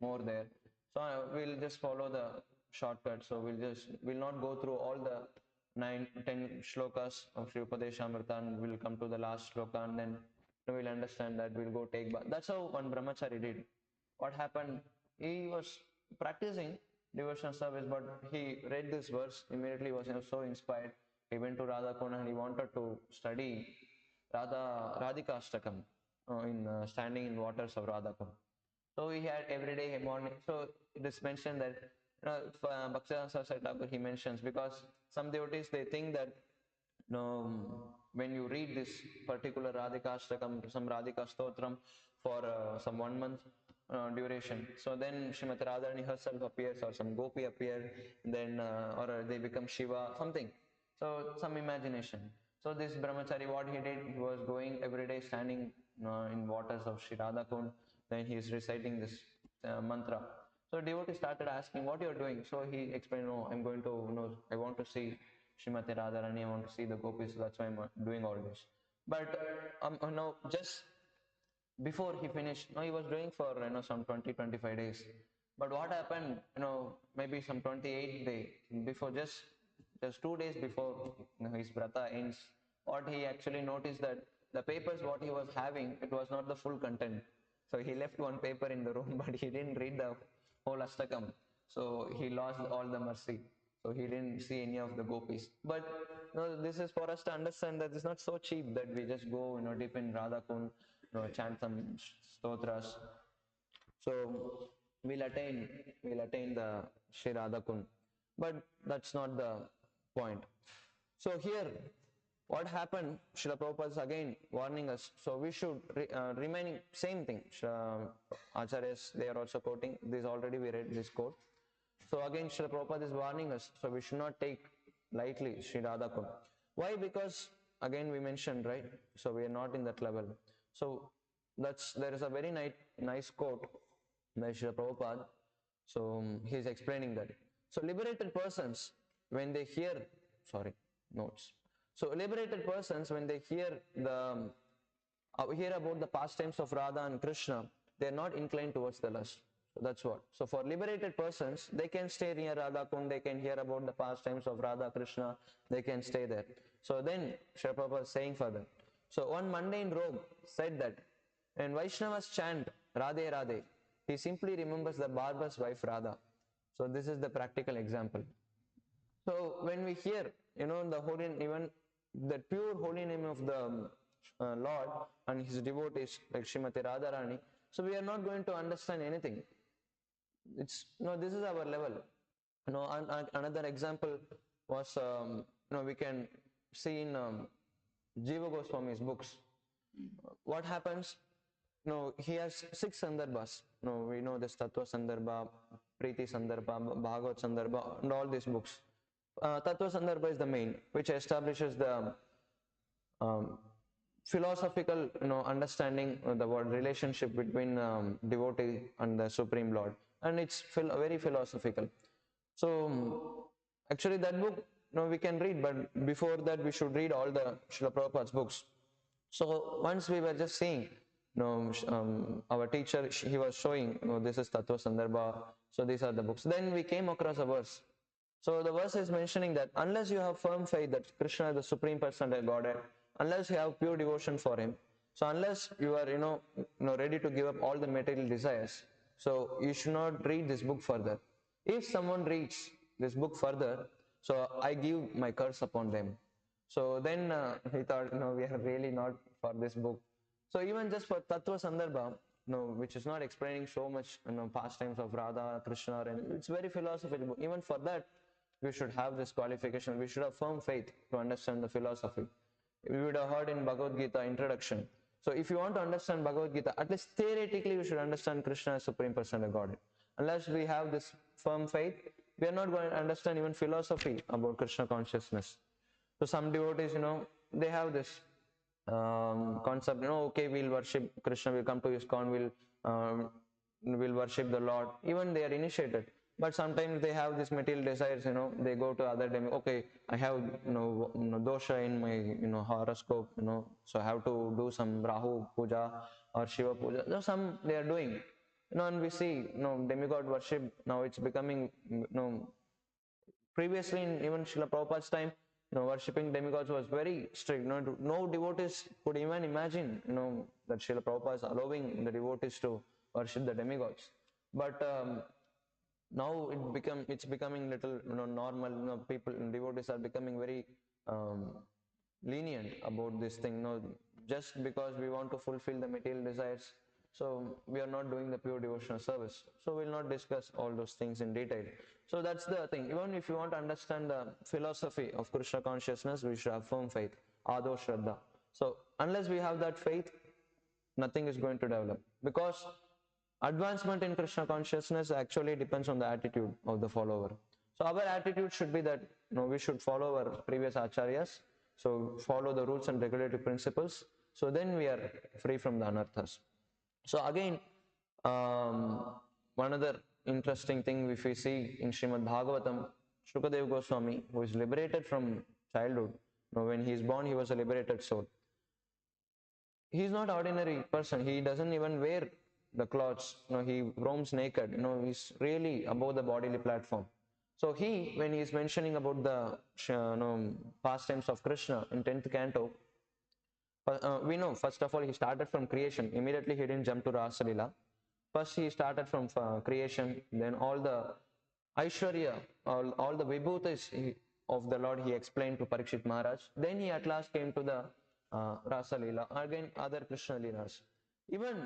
more there? So we'll just follow the shortcut. So we'll not go through all the 9-10 shlokas of Sri Upadeshamrita, and we'll come to the last shloka, and then we'll understand that. We'll go take bath. That's how one brahmachari did. What happened? He was practicing devotional service, but he read this verse, immediately was so inspired. He went to Radha Kund and he wanted to study Radhika Ashtakam in standing in waters of Radha Kund. So he had every day morning. So it is mentioned that Bhaktivedanta Saraswati Thakur, he mentions, because some devotees, they think that when you read this particular Radhika Ashtakam, some Radhika Stotram for some 1 month duration, so then Srimati Radharani herself appears, or some Gopi appear, then or they become Shiva, something. So some imagination. So this brahmachari, what he did, he was going every day, standing in waters of Sri Radha Kund. Then he is reciting this mantra. So devotee started asking, what you are doing? So he explained, no, I'm going to, I want to see Srimati Radharani, I want to see the gopis, so that's why I'm doing all this. But just before he finished, he was doing for some 20-25 days. But what happened, maybe some 28th day before, just 2 days before his brata ends, what he actually noticed, that the papers what he was having, it was not the full content. So he left one paper in the room, but he didn't read the whole Ashtakam. So he lost all the mercy. So he didn't see any of the gopis. But this is for us to understand that it's not so cheap that we just go, deep in Radha Kund, chant some stotras. So we'll attain the Sri Radha Kund. But that's not the point. So here, what happened? Srila Prabhupada is again warning us. So we should remain same thing. Acharyas, they are also quoting this. Already we read this quote. So again, Srila Prabhupada is warning us. So we should not take lightly Sri Radha Kund. Why? Because again we mentioned, right? So we are not in that level. So there is a very nice quote by Srila Prabhupada. So he is explaining that. So liberated persons, when they hear, sorry, notes. So liberated persons, when they hear about the pastimes of Radha and Krishna, they are not inclined towards the lust. So that's what. So for liberated persons, they can stay near Radha Kund, they can hear about the pastimes of Radha Krishna, they can stay there. So then Srila Prabhupada is saying further. So one mundane rogue said that when Vaishnavas chant Radhe Radhe, he simply remembers the barber's wife Radha. So this is the practical example. So when we hear, the holy, even the pure holy name of the Lord and his devotees like Srimati Radharani, so we are not going to understand anything. It's no, this is our level. Another example was we can see in Jiva Goswami's books. What happens? No, he has 6 sandarbhas. No, we know this Tattva Sandarbha, Preeti Sandarbha, Bhagavat Sandarbha, and all these books. Tattva Sandarbha is the main, which establishes the um, philosophical, understanding of the word relationship between devotee and the Supreme Lord, and it's very philosophical. So actually, that book, we can read, but before that, we should read all the Srila Prabhupada's books. So once we were just seeing, our teacher, he was showing, this is Tattva Sandarbha, so these are the books. Then we came across a verse. So the verse is mentioning that unless you have firm faith that Krishna is the Supreme Personality of Godhead, unless you have pure devotion for Him, so unless you are, ready to give up all the material desires, so you should not read this book further. If someone reads this book further, so I give my curse upon them. So then he thought, no, we are really not for this book. So even just for Tattva Sandarbha, which is not explaining so much, pastimes of Radha, Krishna, and it's very philosophical. Even for that, we should have this qualification. We should have firm faith to understand the philosophy. We would have heard in Bhagavad Gita introduction. So if you want to understand Bhagavad Gita, at least theoretically, you should understand Krishna as Supreme Person of Godhead. Unless we have this firm faith, we are not going to understand even philosophy about Krishna consciousness. So some devotees, they have this concept, okay, we'll worship Krishna, we'll come to ISKCON, we'll worship the Lord. Even they are initiated. But sometimes they have these material desires, they go to other okay, I have, dosha in my, horoscope, so I have to do some Rahu puja or Shiva puja. So some they are doing, and we see, demigod worship, now it's becoming, previously in even Srila Prabhupada's time, worshipping demigods was very strict. No devotees could even imagine, that Srila Prabhupada is allowing the devotees to worship the demigods. But now it's becoming little, normal. People, devotees are becoming very lenient about this thing. Just because we want to fulfill the material desires, so we are not doing the pure devotional service. So we'll not discuss all those things in detail. So that's the thing. Even if you want to understand the philosophy of Krishna consciousness, we should have firm faith, ado shraddha. So unless we have that faith, nothing is going to develop, because advancement in Krishna consciousness actually depends on the attitude of the follower. So our attitude should be that, we should follow our previous acharyas, so follow the rules and regulatory principles, so then we are free from the anarthas. So again, one other interesting thing, if we see in Srimad Bhagavatam, Shukadeva Goswami, who is liberated from childhood, when he is born, he was a liberated soul. He is not ordinary person. He doesn't even wear the clothes. He roams naked. He's really above the bodily platform. So when he is mentioning about the pastimes of Krishna in 10th canto, we know, first of all, he started from creation. Immediately he didn't jump to Rasa Lila. First he started from creation, then all the Aishwarya, all the vibhutis of the Lord he explained to Parikshit Maharaj. Then he at last came to the Rasa Lila, again other Krishna Leelas. Even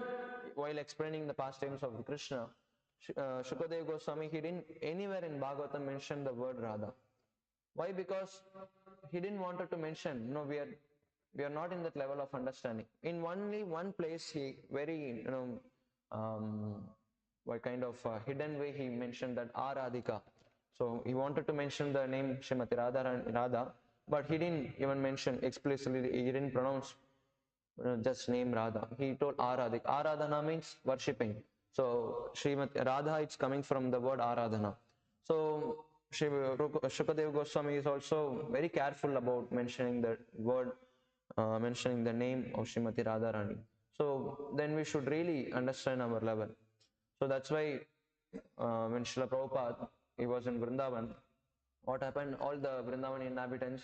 while explaining the pastimes of Krishna, Shukadeva Goswami, he didn't anywhere in Bhagavatam mention the word Radha. Why? Because he didn't wanted to mention, we are not in that level of understanding. In only one place, he very, what kind of hidden way he mentioned that Aradhika. So he wanted to mention the name Srimati Radha, but he didn't even mention explicitly, he didn't pronounce just name Radha. He told Aradhik. Aradhana means worshipping. So Srimati Radha, it's coming from the word Aradhana. So Shukadev Goswami is also very careful about mentioning the word, mentioning the name of Srimati Radharani. So then we should really understand our level. So that's why when Srila Prabhupada, he was in Vrindavan, what happened, all the Vrindavan inhabitants,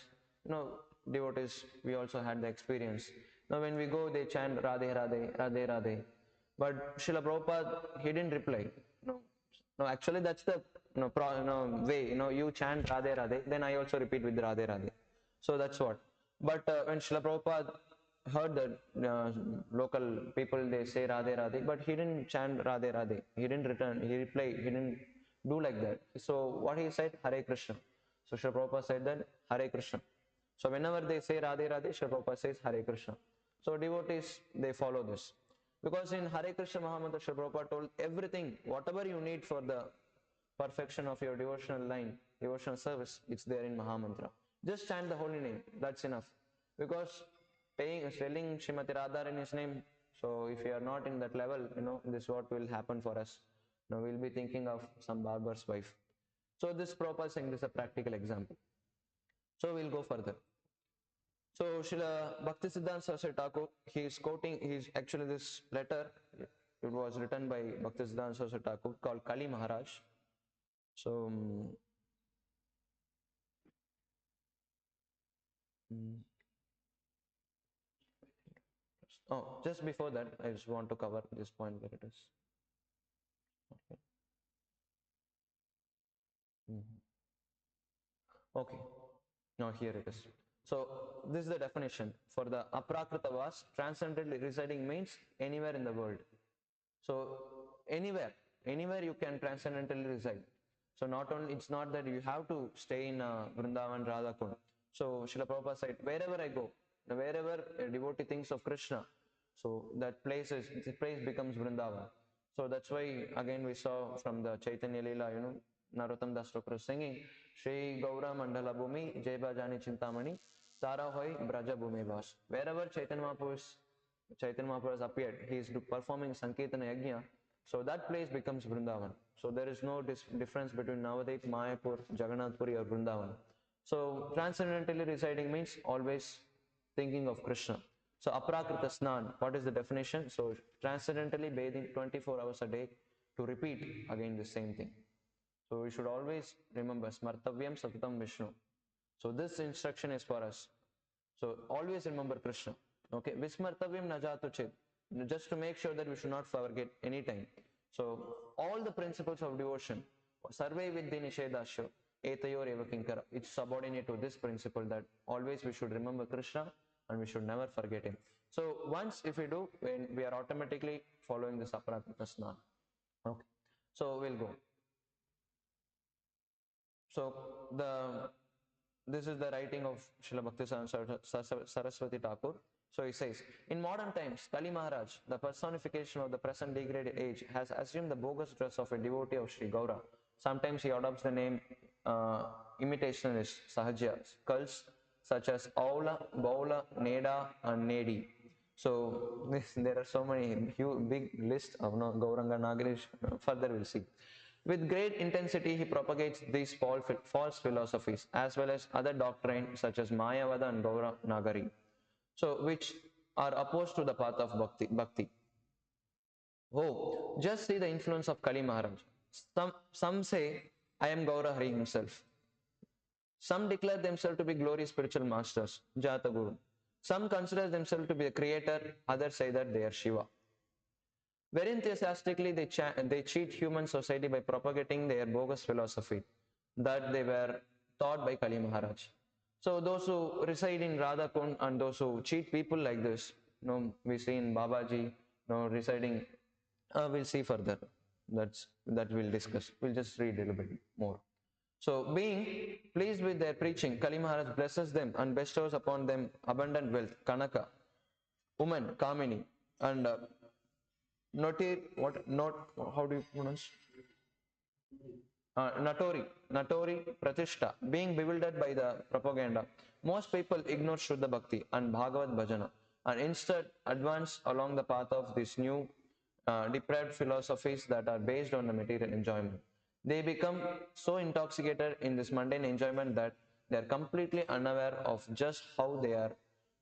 devotees, we also had the experience. Now when we go, they chant Radhe Radhe, Radhe Radhe. But Srila Prabhupada, he didn't reply. No, no, actually that's the way, you chant Radhe Radhe, then I also repeat with Radhe Radhe. So that's what. But when Srila Prabhupada heard that local people, they say Radhe Radhe, but he didn't chant Radhe Radhe. He didn't return, he replied, he didn't do like that. So what he said, Hare Krishna. So Srila Prabhupada said that Hare Krishna. So whenever they say Radhe Radhe, Srila Prabhupada says Hare Krishna. So devotees, they follow this. Because in Hare Krishna Mahamantra, Srila Prabhupada told everything, whatever you need for the perfection of your devotional line, devotional service, it's there in Mahamantra. Just chant the holy name, that's enough. Because spelling Srimati Radha in his name, so if you are not in that level, this is what will happen for us. Now we'll be thinking of some barber's wife. So this Prabhupada saying this is a practical example. So we'll go further. So Srila Bhaktisiddhanta Saraswati Thakur, he is quoting, he's actually this letter, it was written by Bhaktisiddhanta Saraswati Thakur called Kali Maharaj. So, oh, just before that, I just want to cover this point where it is. Okay. Okay, now here it is. So this is the definition for the Aprakritavas. Transcendently residing means anywhere in the world. So anywhere you can transcendentally reside. So not only, it's not that you have to stay in Vrindavan, Radhakund. So Srila Prabhupada said, wherever I go, wherever a devotee thinks of Krishna, so the place becomes Vrindavan. So that's why again we saw from the Chaitanya Leela, Narottam Das Thakur singing, Shri Gaura Mandala Bhumi, Jai Bhajani Chintamani, Tara Hoy Braja Bhumi Vas. Wherever Chaitanya Mahaprabhu has appeared, he is performing Sankirtana Yajna, so that place becomes Vrindavan. So there is no difference between Navadvip, Mayapur, Jagannath Puri or Vrindavan. So transcendentally residing means always thinking of Krishna. So Aprakrita Snan, what is the definition? So transcendentally bathing 24 hours a day to repeat again the same thing. So we should always remember Smartavyam Satatam Vishnu. So this instruction is for us. So always remember Krishna. Okay, Vismartavyam Najatu Chit. Just to make sure that we should not forget any time. So all the principles of devotion, Sarve Vidhi Nishedasya, Etayor Eva Kinkara, it's subordinate to this principle that always we should remember Krishna and we should never forget him. So once if we do, we are automatically following this Aprakita Snan. Okay, so we'll go. So this is the writing of Srila Bhakti Saraswati Thakur. So he says, in modern times, Kali Maharaj, the personification of the present degraded age, has assumed the bogus dress of a devotee of Sri Gaura. Sometimes he adopts the name imitationist Sahaja, cults such as Aula, Baula, Neda, and Nedi. So there are so many huge, big list of Gauranga Nagarish. Further we'll see. With great intensity, he propagates these false philosophies as well as other doctrines such as Mayavada and Gaura Nagari, so which are opposed to the path of bhakti. Oh, just see the influence of Kali Maharaj. Some say, I am Gaura Hari himself. Some declare themselves to be glorious spiritual masters, Jata Guru. Some consider themselves to be the creator, others say that they are Shiva. Very enthusiastically, they cheat human society by propagating their bogus philosophy that they were taught by Kali Maharaj. So those who reside in Radhakund and those who cheat people like this, we see in Babaji, residing, we'll see further. That we'll discuss. We'll just read a little bit more. So, being pleased with their preaching, Kali Maharaj blesses them and bestows upon them abundant wealth, Kanaka, woman, Kamini, and how do you pronounce? Natori, Pratishtha, being bewildered by the propaganda. Most people ignore Shuddha Bhakti and Bhagavad Bhajana and instead advance along the path of these new depraved philosophies that are based on the material enjoyment. They become so intoxicated in this mundane enjoyment that they are completely unaware of just how they are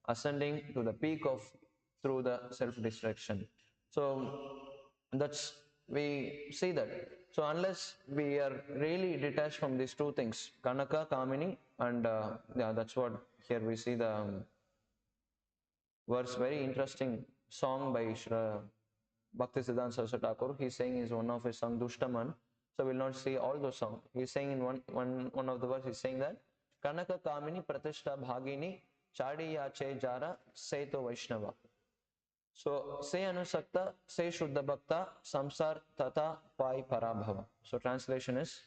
ascending to the peak of through the self-destruction. So that's we see that. So unless we are really detached from these two things, Kanaka, Kamini, and yeah, that's what here we see the verse. Very interesting song by Shra Bhakti Siddhanta Saraswati Thakur. He's saying is one of his song Dushtaman. So we'll not see all those songs. He's saying in one of the verse, he's saying that Kanaka Kamini Pratishta Bhagini Chadi Yache Jara Seto Vaishnava. So say Anusakta, say Shuddha Bhakta, Samsar Tata Pai Parabhava. So translation is,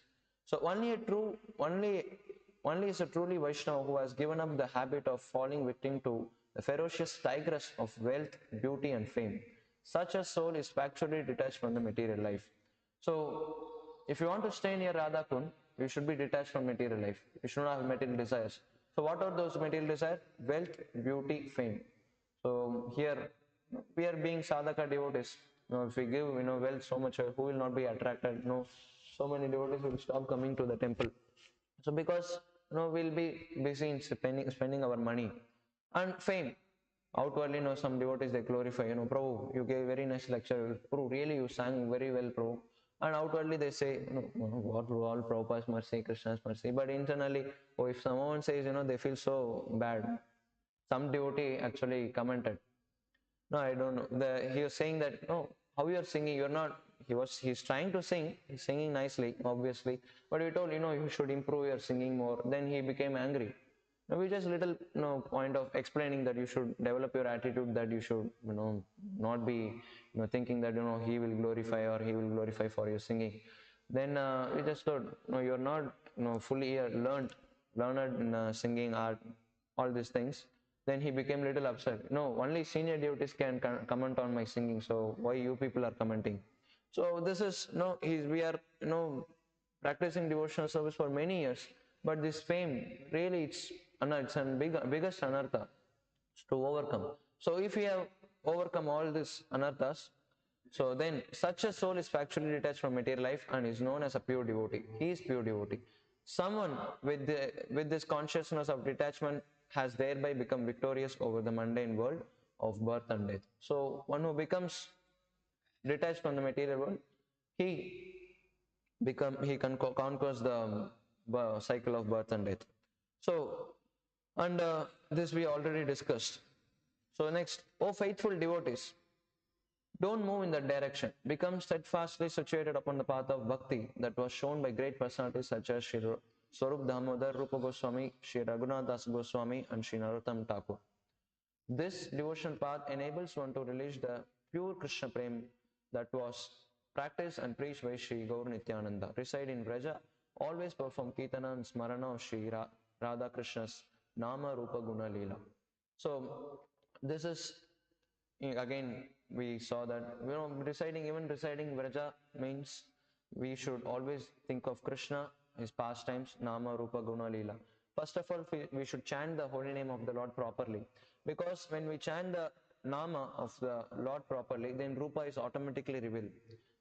so only is a truly Vaishnava who has given up the habit of falling victim to the ferocious tigress of wealth, beauty and fame. Such a soul is factually detached from the material life. So if you want to stay near Radha Kund, you should be detached from material life. You should not have material desires. So what are those material desires? Wealth, beauty, fame. So here we are being sadhaka devotees. If we give wealth so much, who will not be attracted? So many devotees will stop coming to the temple. So because we'll be busy in spending our money and fame. Outwardly, some devotees they glorify. Prabhu, you gave very nice lecture. Prabhu, really you sang very well, Prabhu. And outwardly they say, what all Prabhupada's mercy, Krishna's mercy. But internally, if someone says, they feel so bad. Some devotee actually commented, no, I don't know. He was saying that, no, how you are singing, you're not, he's trying to sing, he's singing nicely, obviously. But we told, you should improve your singing more. Then he became angry. Now we just little, point of explaining that you should develop your attitude, that you should, not be, thinking that, he will glorify or he will glorify for your singing. Then we just told, no, you're not, fully learned in singing art, all these things. Then he became little upset. No, only senior devotees can comment on my singing. So why you people are commenting? So this is we are practicing devotional service for many years, but this fame really it's a biggest anartha to overcome. So if we have overcome all these anarthas, so then such a soul is factually detached from material life and is known as a pure devotee. He is pure devotee. Someone with this consciousness of detachment has thereby become victorious over the mundane world of birth and death. So one who becomes detached from the material world, he conquers the cycle of birth and death. So and this we already discussed. So next, O faithful devotees, don't move in that direction. Become steadfastly situated upon the path of bhakti that was shown by great personalities such as Sri Swarup Damodar, Rupa Goswami, Sri Raghunath Das Goswami, and Sri Narottam Thakur. This devotional path enables one to release the pure Krishna Prem that was practiced and preached by Sri Gaur Nityananda. Reside in Vraja, always perform Kirtana and Smarana of Sri Radha Krishna's Nama Rupa Guna Leela. So this is again we saw that residing Vraja means we should always think of Krishna, his pastimes, Nama, Rupa, Guna, Leela. First of all, we should chant the holy name of the Lord properly, because when we chant the Nama of the Lord properly, then Rupa is automatically revealed.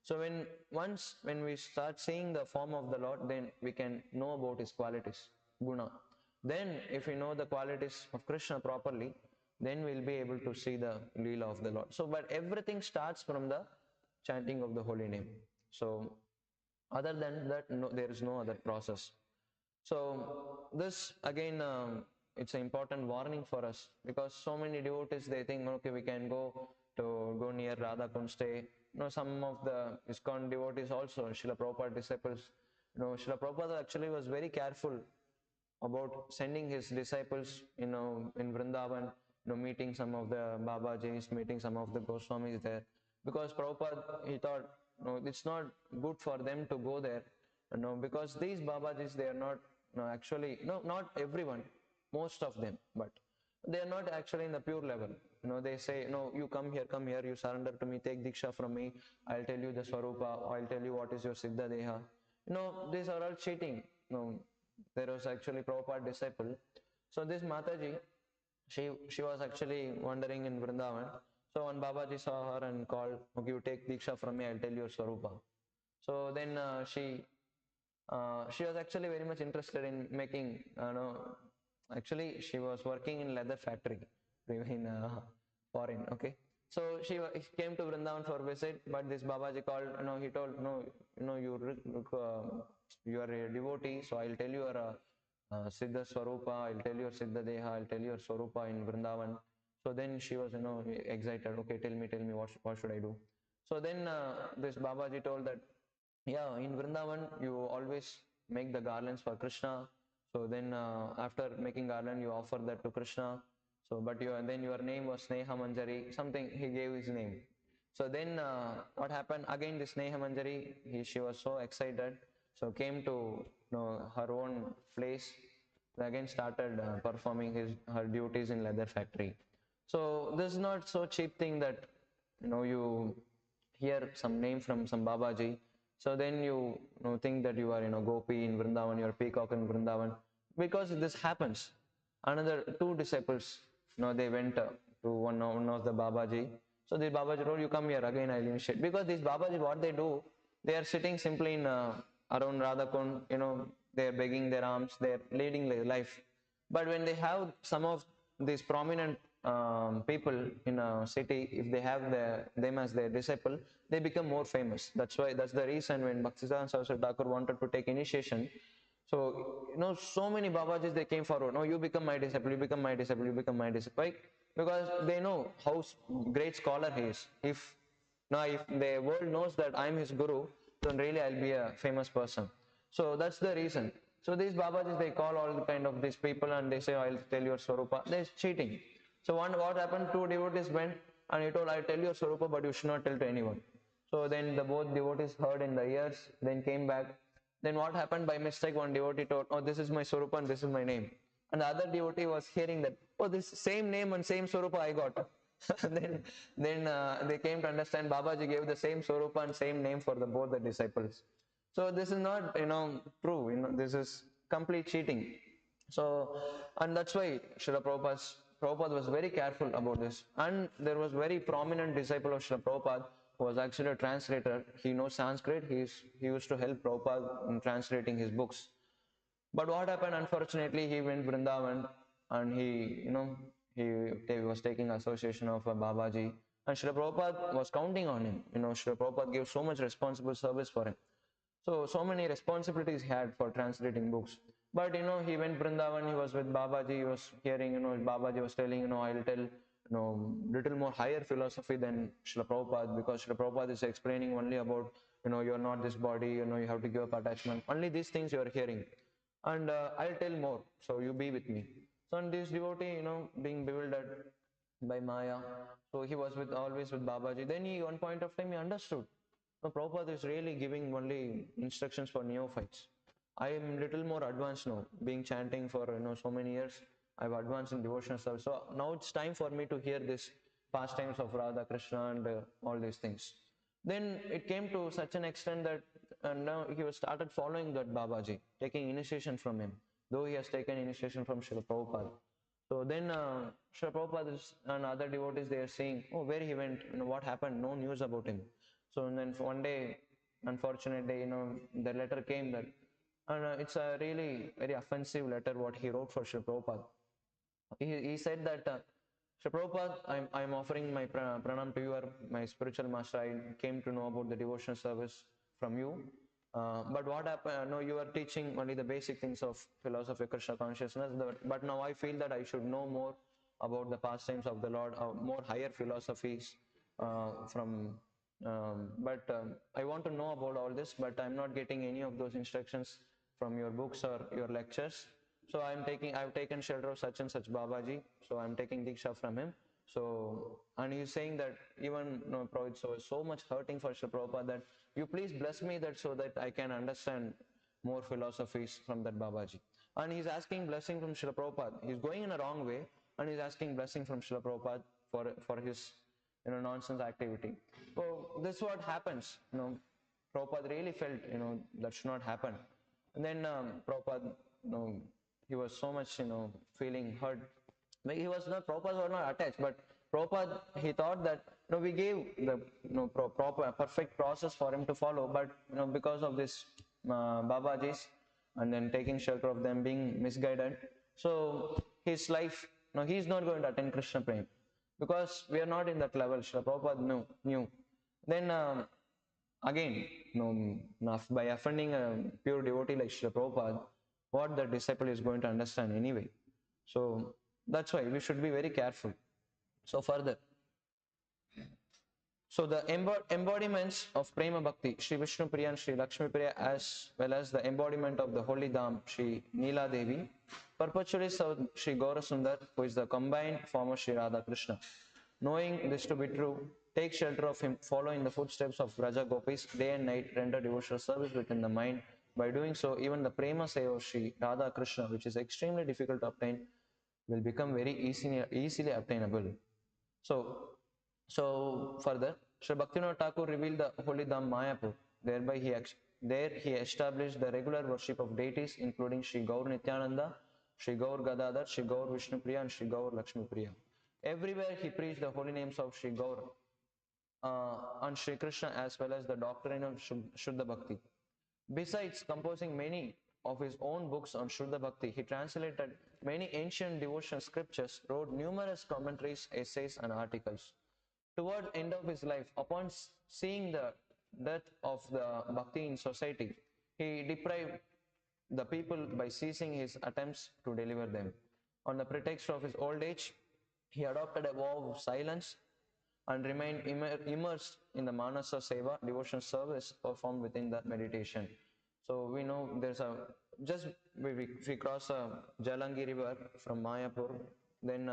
So when we start seeing the form of the Lord, then we can know about his qualities, Guna. Then if we know the qualities of Krishna properly, then we'll be able to see the Leela of the Lord. So, but everything starts from the chanting of the holy name. So, other than that, no, there is no other process. So, this again, it's an important warning for us, because so many devotees they think, okay, we can go near Radha Kund, stay. Some of the ISKCON devotees also, Srila Prabhupada disciples, Srila Prabhupada actually was very careful about sending his disciples, in Vrindavan, meeting some of the Babajis, meeting some of the Goswamis there. Because Prabhupada, he thought, it's not good for them to go there, Because these Babajis, they are not, actually, no, not everyone, most of them, but they are not actually in the pure level. They say, no, you come here, you surrender to me, take Diksha from me, I'll tell you the Swarupa, I'll tell you what is your Siddha Deha. These are all cheating. There was actually Prabhupada disciple. So this Mataji, she was actually wandering in Vrindavan. So when Babaji saw her and called, okay, you take Diksha from me, I'll tell you your Swarupa. So then she was actually very much interested in making, actually she was working in leather factory in foreign, okay. So she came to Vrindavan for visit, but this Babaji called, he told, no, you are a devotee, so I'll tell you your Siddha Swarupa, I'll tell you your Siddha Deha, I'll tell you your Swarupa in Vrindavan. So then she was, excited, okay, tell me, what should I do? So then this Babaji told that, yeah, in Vrindavan, you always make the garlands for Krishna. So then, after making garland, you offer that to Krishna. So, but then your name was Sneha Manjari. Something he gave his name. So then, what happened? Again, this Sneha Manjari, she was so excited. So came to her own place. Again, started performing her duties in leather factory. So this is not so cheap thing that you hear some name from some Babaji. So then you think that you are Gopi in Vrindavan, you are peacock in Vrindavan, because this happens. Another two disciples, they went to one of the Babaji. So the Babaji told, you come here again, I'll initiate. Because these Babaji, what they do, they are sitting simply in around Radhakund, they are begging their alms, they are leading their life. But when they have some of these prominent people in a city, if they have them as their disciple, they become more famous. That's the reason when Bhaktisiddhanta Saraswati Thakur wanted to take initiation. So, so many Babajis, they came forward. No, you become my disciple, you become my disciple, you become my disciple. Right? Because they know how great scholar he is. If the world knows that I'm his guru, then really I'll be a famous person. So that's the reason. So these Babajis, they call all kind of these people and they say, I'll tell your Swarupa. They're cheating. So what happened? Two devotees went and he told, I'll tell your Swarupa, but you should not tell to anyone. So then the both devotees heard in the ears, then came back. Then what happened? By mistake, one devotee told, oh, this is my Swarupa and this is my name. And the other devotee was hearing that, oh, this same name and same Swarupa I got. then they came to understand Babaji gave the same Swarupa and same name for both the disciples. So this is not, true. This is complete cheating. So, and that's why Srila Prabhupada was very careful about this. And there was very prominent disciple of Srila Prabhupada who was actually a translator. He knows Sanskrit. He used to help Prabhupada in translating his books. But what happened? Unfortunately, he went Vrindavan and he was taking association of Babaji. And Srila Prabhupada was counting on him. Srila Prabhupada gave so much responsible service for him. So many responsibilities he had for translating books. But he went Vrindavan, he was with Babaji, he was hearing, Babaji was telling, I'll tell, little more higher philosophy than Srila Prabhupada, because Srila Prabhupada is explaining only about, you're not this body, you have to give up attachment. Only these things you are hearing. And I'll tell more, so you be with me. So and this devotee, being bewildered by Maya, so he was always with Babaji. Then one point of time, he understood. No, Prabhupada is really giving only instructions for neophytes. I am little more advanced now, being chanting for so many years. I've advanced in devotional service. So now it's time for me to hear this pastimes of Radha, Krishna, and all these things. Then it came to such an extent that now he was started following that Babaji, taking initiation from him, though he has taken initiation from Srila Prabhupada. So then Srila Prabhupada and other devotees, they are saying, oh, where he went, what happened, no news about him. So then one day, unfortunately, the letter came that, and it's a really very offensive letter what he wrote for Srila Prabhupada. He said that, Srila Prabhupada, I'm offering my pranam to you, my spiritual master. I came to know about the devotional service from you. But what happened? No, you are teaching only the basic things of philosophy, Krishna consciousness. But now I feel that I should know more about the pastimes of the Lord, more higher philosophies from. But I want to know about all this, but I'm not getting any of those instructions from your books or your lectures. So I've taken shelter of such and such Babaji. So I'm taking Diksha from him. So, and he's saying that even, Prabhupada, so much hurting for Srila Prabhupada that you please bless me that so that I can understand more philosophies from that Babaji. And he's asking blessing from Srila Prabhupada. He's going in a wrong way and he's asking blessing from Srila Prabhupada for his nonsense activity. So this is what happens. Prabhupada really felt that should not happen. And then Prabhupada, he was so much feeling hurt. He was not, Prabhupada was not attached, but Prabhupada, he thought that we gave the proper perfect process for him to follow, but because of this Babajis and then taking shelter of them being misguided, so his life, he's not going to attend Krishna Prem because we are not in that level. Srila Prabhupada knew. Then again, by offending a pure devotee like Srila Prabhupada, what the disciple is going to understand anyway. So that's why we should be very careful. So further, so the embodiments of Prema Bhakti, Sri Vishnu Priya and Sri Lakshmi Priya, as well as the embodiment of the Holy Dham, Sri Neela Devi, perpetually serve Sri Gaurasundar, who is the combined form of Sri Radha Krishna. Knowing this to be true, take shelter of him, follow in the footsteps of Raja Gopis, day and night render devotional service within the mind. By doing so, even the Prema Seva of Sri Radha Krishna, which is extremely difficult to obtain, will become very easily obtainable. So further, Sri Bhaktivinoda Thakur revealed the holy Dham Mayapur. Thereby he established the regular worship of deities including Sri Gaur Nityananda, Sri Gaur Gadadhar, Sri Gaur Vishnu Priya and Sri Gaur Lakshmi Priya. Everywhere he preached the holy names of Sri Gaur and Sri Krishna as well as the doctrine of Shuddha Bhakti. Besides composing many of his own books on Shuddha Bhakti, he translated many ancient devotional scriptures, wrote numerous commentaries, essays, and articles. Toward end of his life, upon seeing the death of the Bhakti in society, he deprived the people by ceasing his attempts to deliver them. On the pretext of his old age, he adopted a vow of silence and remained immersed in the Manasa Seva, devotion service performed within the meditation. So we know there's just we cross a Jalangi river from Mayapur, then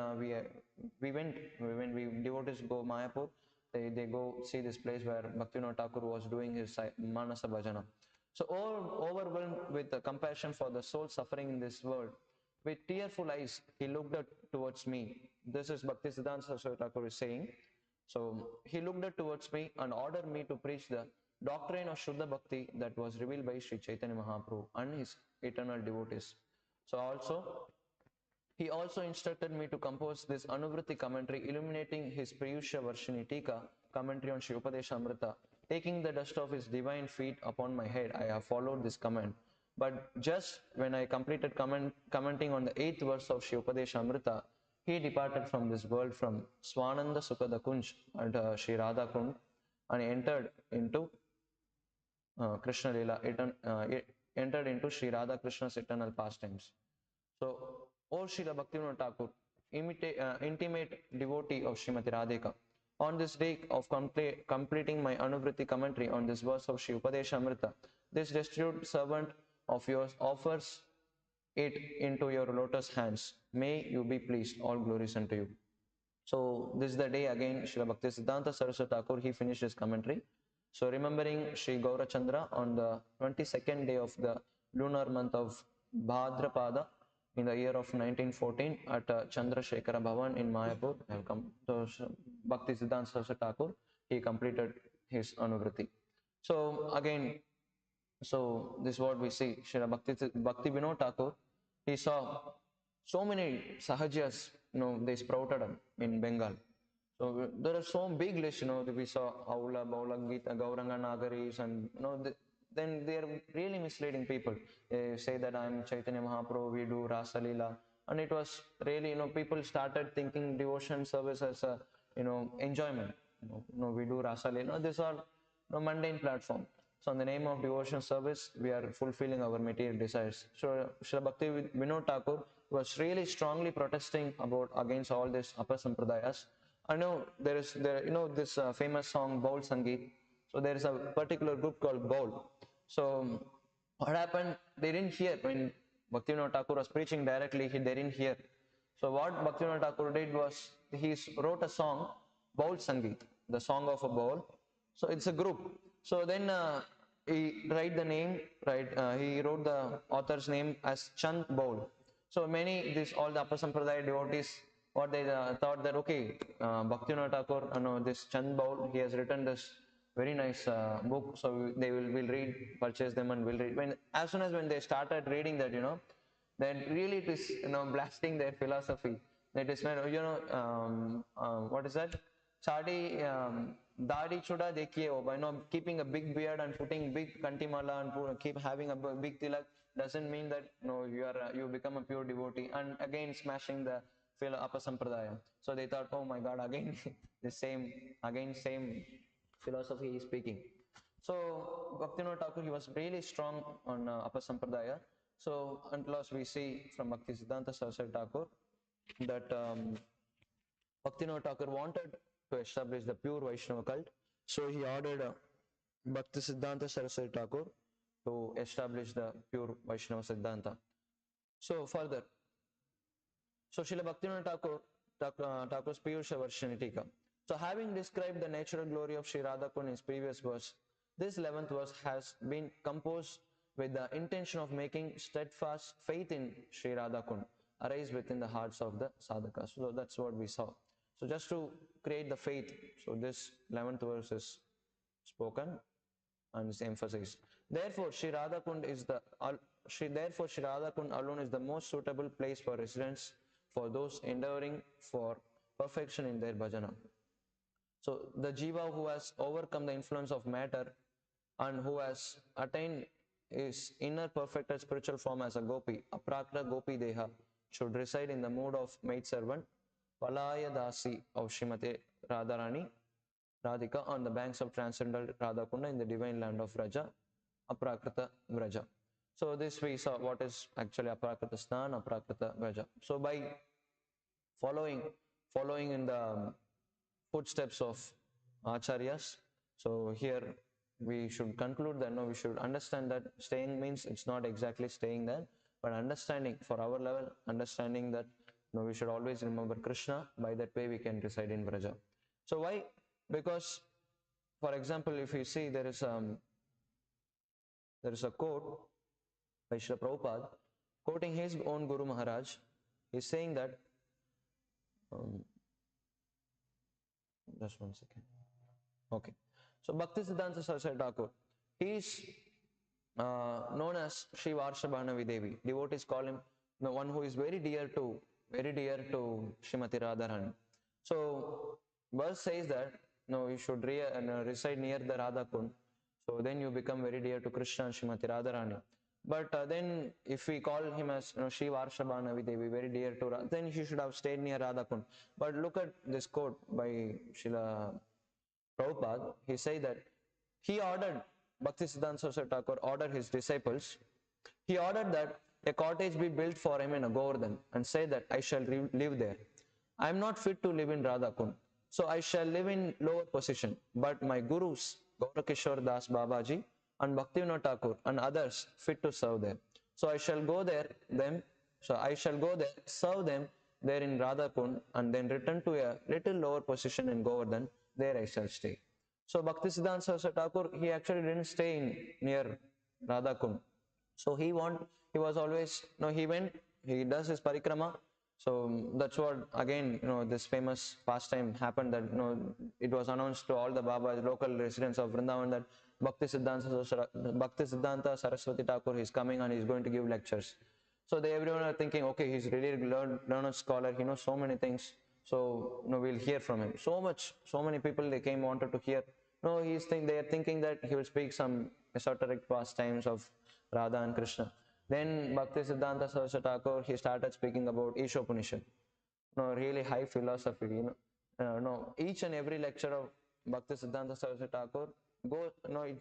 when we devotees go Mayapur, they go see this place where Bhaktivinoda Thakur was doing his Manasa Bhajana. So overwhelmed with the compassion for the soul suffering in this world, with tearful eyes, he looked up towards me. This is Bhaktisiddhanta Saraswati Thakur is saying. So he looked up towards me and ordered me to preach the doctrine of Shuddha Bhakti that was revealed by Sri Chaitanya Mahaprabhu and his eternal devotees. He also instructed me to compose this Anuvritti commentary illuminating his Priyusha Varshini Tika commentary on Sri Upadesha Amrita. Taking the dust of his divine feet upon my head, I have followed this command. But just when I completed commenting on the 8th verse of Sri Upadesha Amrita, he departed from this world from Swananda Sukada Kunj at Sri Radha Kund and entered into Krishna Lila, entered into Sri Radha Krishna's eternal pastimes. So, O Srila Bhaktivinoda Thakur, intimate devotee of Srimati Radhika, on this day of completing my Anuvritti commentary on this verse of Sri Upadesha Amrita, this destitute servant of yours offers it into your lotus hands. May you be pleased. All glories unto you. So this is the day again Srila Bhaktisiddhanta Saraswati Thakur, he finished his commentary. So remembering Sri Gaurachandra on the 22nd day of the lunar month of Bhadrapada in the year of 1914 at Chandrasekhara Bhavan in Mayapur, have come to Bhaktisiddhanta Saraswati Thakur, he completed his Anuvritti. So again, so this is what we see. Bhakti Vinod Thakur, he saw so many sahajas, they sprouted up in Bengal. So there are so big lists, we saw Aula, Baula, Gita, Gauranga Nagaris, and then they are really misleading people. They say that I'm Chaitanya Mahaprabhu, we do Rasa Leela, and it was really, people started thinking devotion service as a, enjoyment. We do Rasa Leela. These are mundane platform. So, in the name of devotion service, we are fulfilling our material desires. So, Srila Bhakti Vinod Thakur was really strongly protesting against all these upper sampradayas. I know there is this famous song Baul Sangeet. So there is a particular group called Baul. So what happened? They didn't hear when Bhaktivinoda Thakur was preaching directly. They didn't hear. So what Bhaktivinoda Thakur did was he wrote a song, Baul Sangeet, the song of a bowl. So it's a group. So then he write the name, right? He wrote the author's name as Chand Baul. So many, this all the Upper Sampradaya devotees, what they thought that okay, Bhaktivinoda Thakur, no, this Chand Baul, he has written this very nice book, so they will read, purchase them, and will read. When as soon as when they started reading that, then really it is blasting their philosophy. That is when what is that? Chadi Dadi Chuda Dekhiye, by keeping a big beard and putting big kantimala and keep having a big tilak doesn't mean that you become a pure devotee, and again smashing the Upper Sampradaya. So they thought, oh my God, again the same philosophy he is speaking. So Bhaktivinoda Thakur, he was really strong on Upper Sampradaya. So until last we see from Bhakti Siddhanta Saraswati Thakur that Bhaktivinoda Thakur wanted to establish the pure Vaishnava cult. So he ordered Bhakti Siddhanta Saraswati Thakur to establish the pure Vaishnava Siddhanta. So further, so Srila Bhaktivinoda Thakur's Piyusha Varshini Tika. So having described the natural glory of Sri Radhakund in his previous verse, this 11th verse has been composed with the intention of making steadfast faith in Sri Radhakund arise within the hearts of the sadhakas. So that's what we saw. So just to create the faith, so this 11th verse is spoken and is emphasized. Therefore, Sri Radhakund alone is the most suitable place for residence for those endeavoring for perfection in their bhajana. So the jiva who has overcome the influence of matter and who has attained his inner perfected spiritual form as a gopi, aprakta gopi deha, should reside in the mood of maidservant, Palaya Dasi of Srimati Radharani Radhika on the banks of transcendental Radhakunda in the divine land of Raja, Aprakrita Vraja. So this we saw what is actually Aprakrita Snan, Aprakrita Vraja. So by following in the footsteps of Acharyas, so here we should conclude that we should understand that staying means it's not exactly staying there, but understanding for our level, understanding that we should always remember Krishna. By that way we can reside in Vraja. So why? Because, for example, if you see there is a quote by Srila Prabhupada quoting his own Guru Maharaj. He's saying that just one second. Okay. So Bhakti Siddhanta Saraswati Thakur, he is known as Sri Varshabhanavi Devi. Devotees call him the one who is very dear to Srimati Radharani. So verse says that you should reside near the Radha Kund. So then you become very dear to Krishna and Srimati Radharani. But then if we call him as Sri Varshabhanavi Devi, very dear to Radha, then he should have stayed near Radha Kund. But look at this quote by Srila Prabhupada. He said that he ordered, Bhakti Siddhanta Saraswati Thakur ordered his disciples, he ordered that a cottage be built for him in a Govardhan and said that I shall live there. I am not fit to live in Radhakund, so I shall live in lower position. But my gurus, Gaurakishore Das Babaji and Bhaktivinoda Thakur and others fit to serve there. So I shall go there, serve them there in Radhakund and then return to a little lower position in Govardhan. There I shall stay. So Bhaktisiddhanta Saraswati Thakur, he actually didn't stay near Radhakund. So he was always, he does his parikrama. So that's what, again, this famous pastime happened that, it was announced to all the Babas, local residents of Vrindavan that Bhakti Siddhanta Saraswati Thakur is coming and he's going to give lectures. So everyone are thinking, okay, he's really learned scholar, he knows so many things. So we'll hear from him. So many people they came wanted to hear. No, they are thinking that he will speak some esoteric pastimes of Radha and Krishna. Then Bhakti Siddhanta Saraswati Thakur, he started speaking about Ishopanishad. Really high philosophy. No, each and every lecture of Bhakti Siddhanta Saraswati Thakur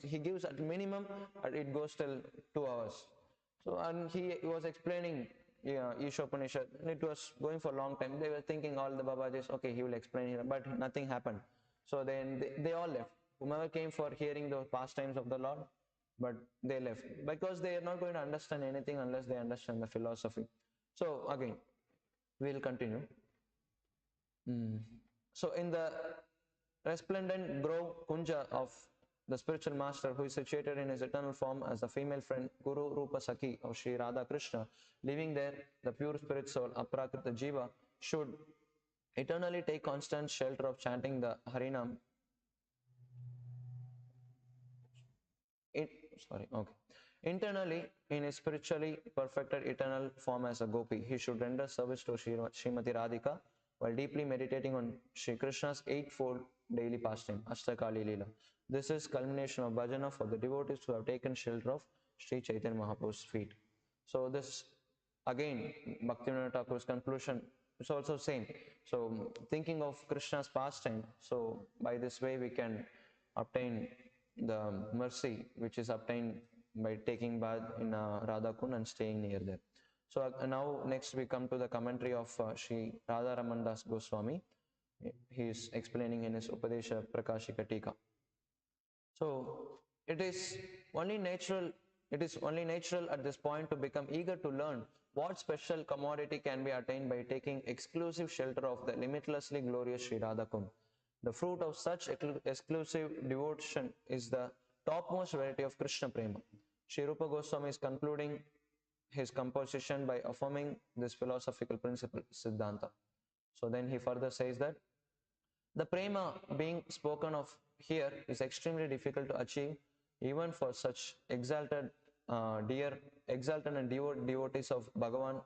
he gives at minimum, it goes till 2 hours. So and he was explaining Ishopanishad. It was going for a long time. They were thinking all the Babajis, okay, he will explain here, but nothing happened. So then they all left. Whomever came for hearing the pastimes of the Lord, but they left because they are not going to understand anything unless they understand the philosophy. So again, we'll continue. So in the resplendent grove kunja of the spiritual master who is situated in his eternal form as the female friend Guru Rupa Sakhi of Sri Radha Krishna, living there, the pure spirit soul, Aprakrita Jiva, should eternally take constant shelter of chanting the Harinam. It, sorry, okay. Internally, in his spiritually perfected eternal form as a gopi, he should render service to Srimati Radhika while deeply meditating on Sri Krishna's eightfold daily pastime, Ashtakali Leela. This is culmination of bhajana for the devotees who have taken shelter of Sri Chaitanya Mahaprabhu's feet. So this, again, Bhaktivinoda Thakur's conclusion is also same. So thinking of Krishna's pastime, so by this way we can obtain the mercy which is obtained by taking bath in Radha Kund and staying near there. So now next we come to the commentary of Sri Radha Raman Das Goswami. He is explaining in his Upadesha Prakashika Tika. So it is only natural at this point to become eager to learn what special commodity can be attained by taking exclusive shelter of the limitlessly glorious Sri Radha Kund. The fruit of such exclusive devotion is the topmost variety of Krishna Prema. Sri Rupa Goswami is concluding his composition by affirming this philosophical principle, Siddhanta. So then he further says that the prema being spoken of here is extremely difficult to achieve even for such exalted and devotees of Bhagavan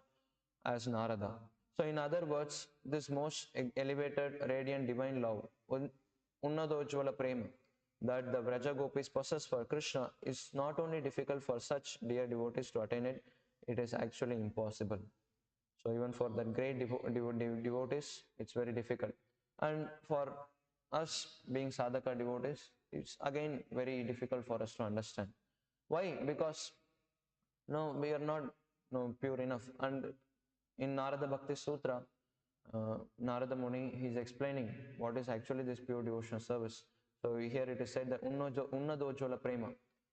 as Narada. So in other words, this most elevated, radiant divine love, Unnadojvala Prema, that the Vraja Gopis possess for Krishna is not only difficult for such dear devotees to attain it, it is actually impossible. So even for that great devotees, it's very difficult. And for us being sadhaka devotees, it's again very difficult for us to understand. Why? Because no, we are not pure enough. And in Narada Bhakti Sutra, Narada Muni, he is explaining what is actually this pure devotional service. So here it is said that Unnadojvala Prema.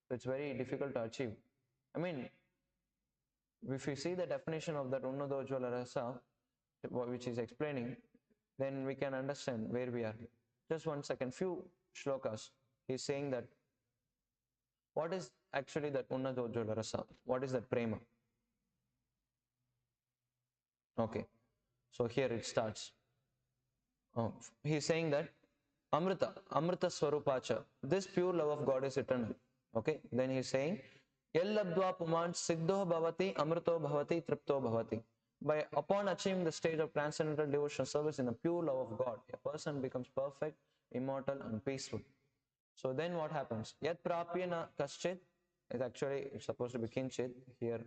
So it's very difficult to achieve. I mean, if we see the definition of that Unnadojvala Rasa, which is explaining, then we can understand where we are. Just 1 second, few shlokas. He's saying that what is actually that Unnadojvala Rasa? What is that prema? Okay, so here it starts. He's saying that Amrita Swarupacha, this pure love of God is eternal. Okay, then he's saying, Yellabdva Puman Siddho Bhavati, Amrito Bhavati, Tripto Bhavati. By upon achieving the stage of transcendental devotional service in the pure love of God, a person becomes perfect, immortal, and peaceful. So then what happens? Yat prapyana kaschit is actually it's supposed to be kinchit. Here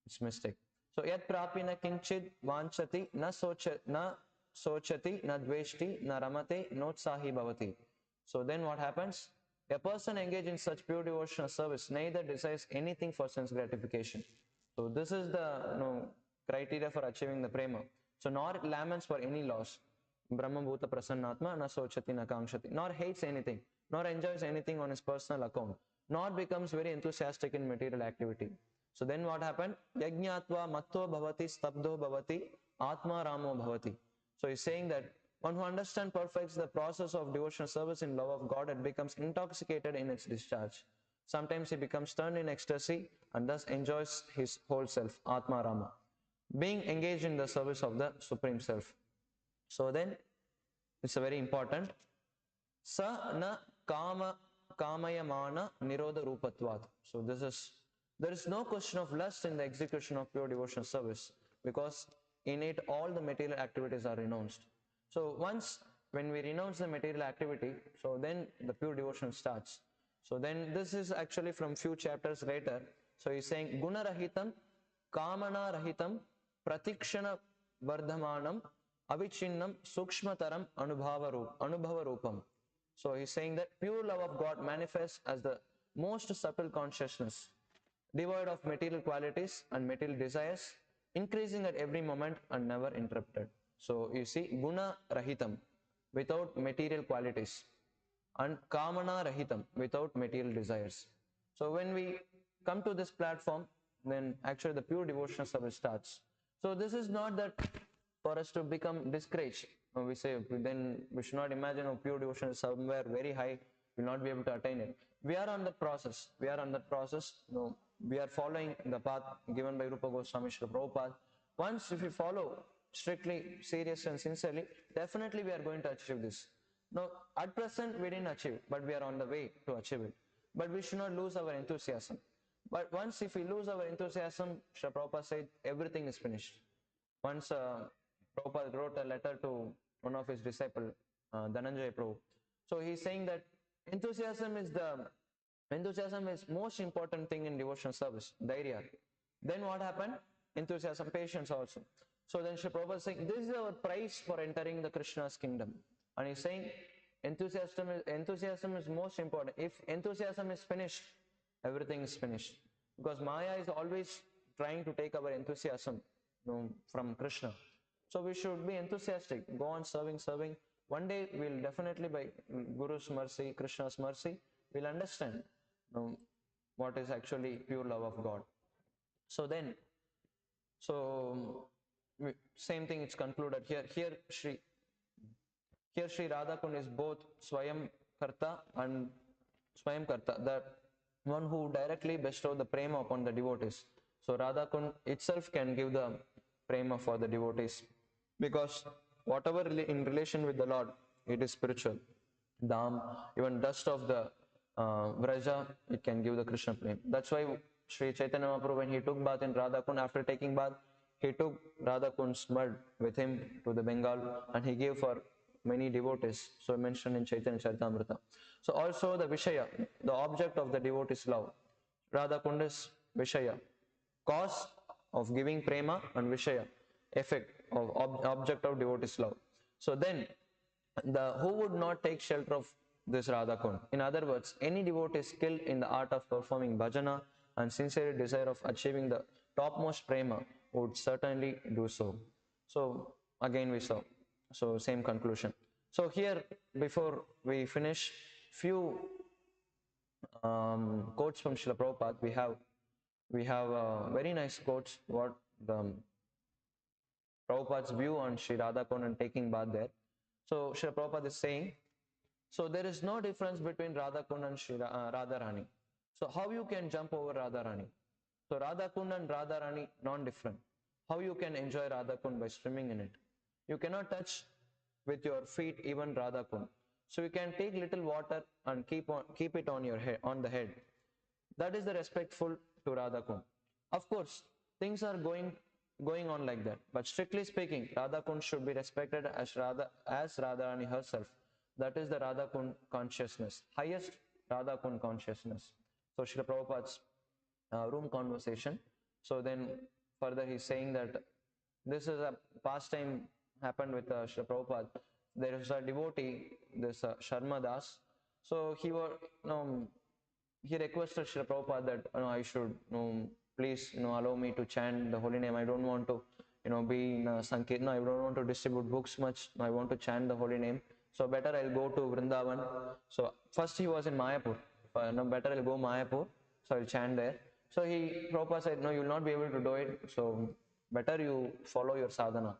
it's mistake. So yat prapyana kinchit vanchati na sochati na dveshti na ramate notsahi bhavati. So then what happens? A person engaged in such pure devotional service neither desires anything for sense gratification. So this is the criteria for achieving the prema. So nor laments for any loss. Brahma Bhuta Prasannatma na sochati na kamshati. Nor hates anything, nor enjoys anything on his personal account, nor becomes very enthusiastic in material activity. So then what happened? Yajñatva matto bhavati stabdo bhavati atma ramo bhavati. So he's saying that one who understands perfects the process of devotional service in love of God and becomes intoxicated in its discharge. Sometimes he becomes turned in ecstasy and thus enjoys his whole self, Atma Rama, being engaged in the service of the Supreme Self. So then it's a very important. Sa na kamayamana nirodha rupatvat. So there is no question of lust in the execution of pure devotional service because in it all the material activities are renounced. So once when we renounce the material activity, so then the pure devotion starts. So then this is actually from few chapters later. So he's saying guna rahitam, kamana rahitam, pratikshana vardhamanam, avichinnam, sukshmataram anubhava rupam. So he's saying that pure love of God manifests as the most subtle consciousness, devoid of material qualities and material desires, increasing at every moment and never interrupted. So you see, guna rahitam, without material qualities, and kamana rahitam, without material desires. So when we come to this platform, then actually the pure devotional service starts. So this is not that for us to become discouraged. We say then we should not imagine pure devotion is somewhere very high will not be able to attain it. We are on that process. We are on that process. We are following the path given by Rupa Goswami Srila Prabhupada. Once if we follow strictly, serious and sincerely, definitely we are going to achieve this. Now, at present we didn't achieve, but we are on the way to achieve it. But we should not lose our enthusiasm. But once if we lose our enthusiasm, Srila Prabhupada said, everything is finished. Once Prabhupada wrote a letter to one of his disciples, Dhananjay Prabhu. So he's saying that enthusiasm is most important thing in devotional service, Dairya. Then what happened? Enthusiasm, patience also. So then Sri Prabhupada is saying, this is our price for entering the Krishna's kingdom. And he's saying, enthusiasm is most important. If enthusiasm is finished, everything is finished. Because Maya is always trying to take our enthusiasm from Krishna. So we should be enthusiastic, go on serving. One day we'll definitely, by Guru's mercy, Krishna's mercy, we'll understand what is actually pure love of God. So then, same thing it's concluded here. Here Sri Radha Kund is both Swayam Karta and Swayam Karta, the one who directly bestowed the prema upon the devotees. So Radha Kund itself can give the prema for the devotees, because whatever in relation with the Lord, it is spiritual. Dham, even dust of the Vraja, it can give the Krishna prema. That's why Sri Chaitanya Mahaprabhu, when he took bath in Radha Kund, after taking bath, he took Radha Kund's mud with him to the Bengal and he gave for many devotees. So mentioned in Chaitanya Charitamrita. So also the Vishaya, the object of the devotee's love. Radha Kund is Vishaya, cause of giving prema, and Vishaya, effect of object of devotee's love. So then, who would not take shelter of this Radha Kund? In other words, any devotee skilled in the art of performing bhajana and sincere desire of achieving the topmost prema would certainly do so. So again we saw. So same conclusion. So here, before we finish, few quotes from Srila Prabhupada. We have very nice quotes what the Prabhupada's view on Sri Radha Kund and taking bath there. So Srila Prabhupada is saying, so there is no difference between Radha Kund and Radharani. So how you can jump over Radharani? So Radha Kund and Radharani non-different. How you can enjoy Radha Kund? By swimming in it. You cannot touch with your feet even Radha Kund. So you can take little water and keep it on your head, on the head. That is the respectful to Radha Kund. Of course, things are going on like that. But strictly speaking, Radha Kund should be respected as Radharani herself. That is the Radha Kund consciousness, highest Radha Kund consciousness. So Srila Prabhupada's room conversation. So then further he's saying that this is a pastime happened with Srila Prabhupada. There is a devotee, this Sharma Das. So he requested Srila Prabhupada that I should please allow me to chant the holy name. I don't want to be in Sankirtana. I don't want to distribute books much. I want to chant the holy name. So better I'll go to Vrindavan. So first he was in Mayapur. Better I'll go Mayapur. So I'll chant there. So Prabhupada said, no, you will not be able to do it. So better you follow your sadhana.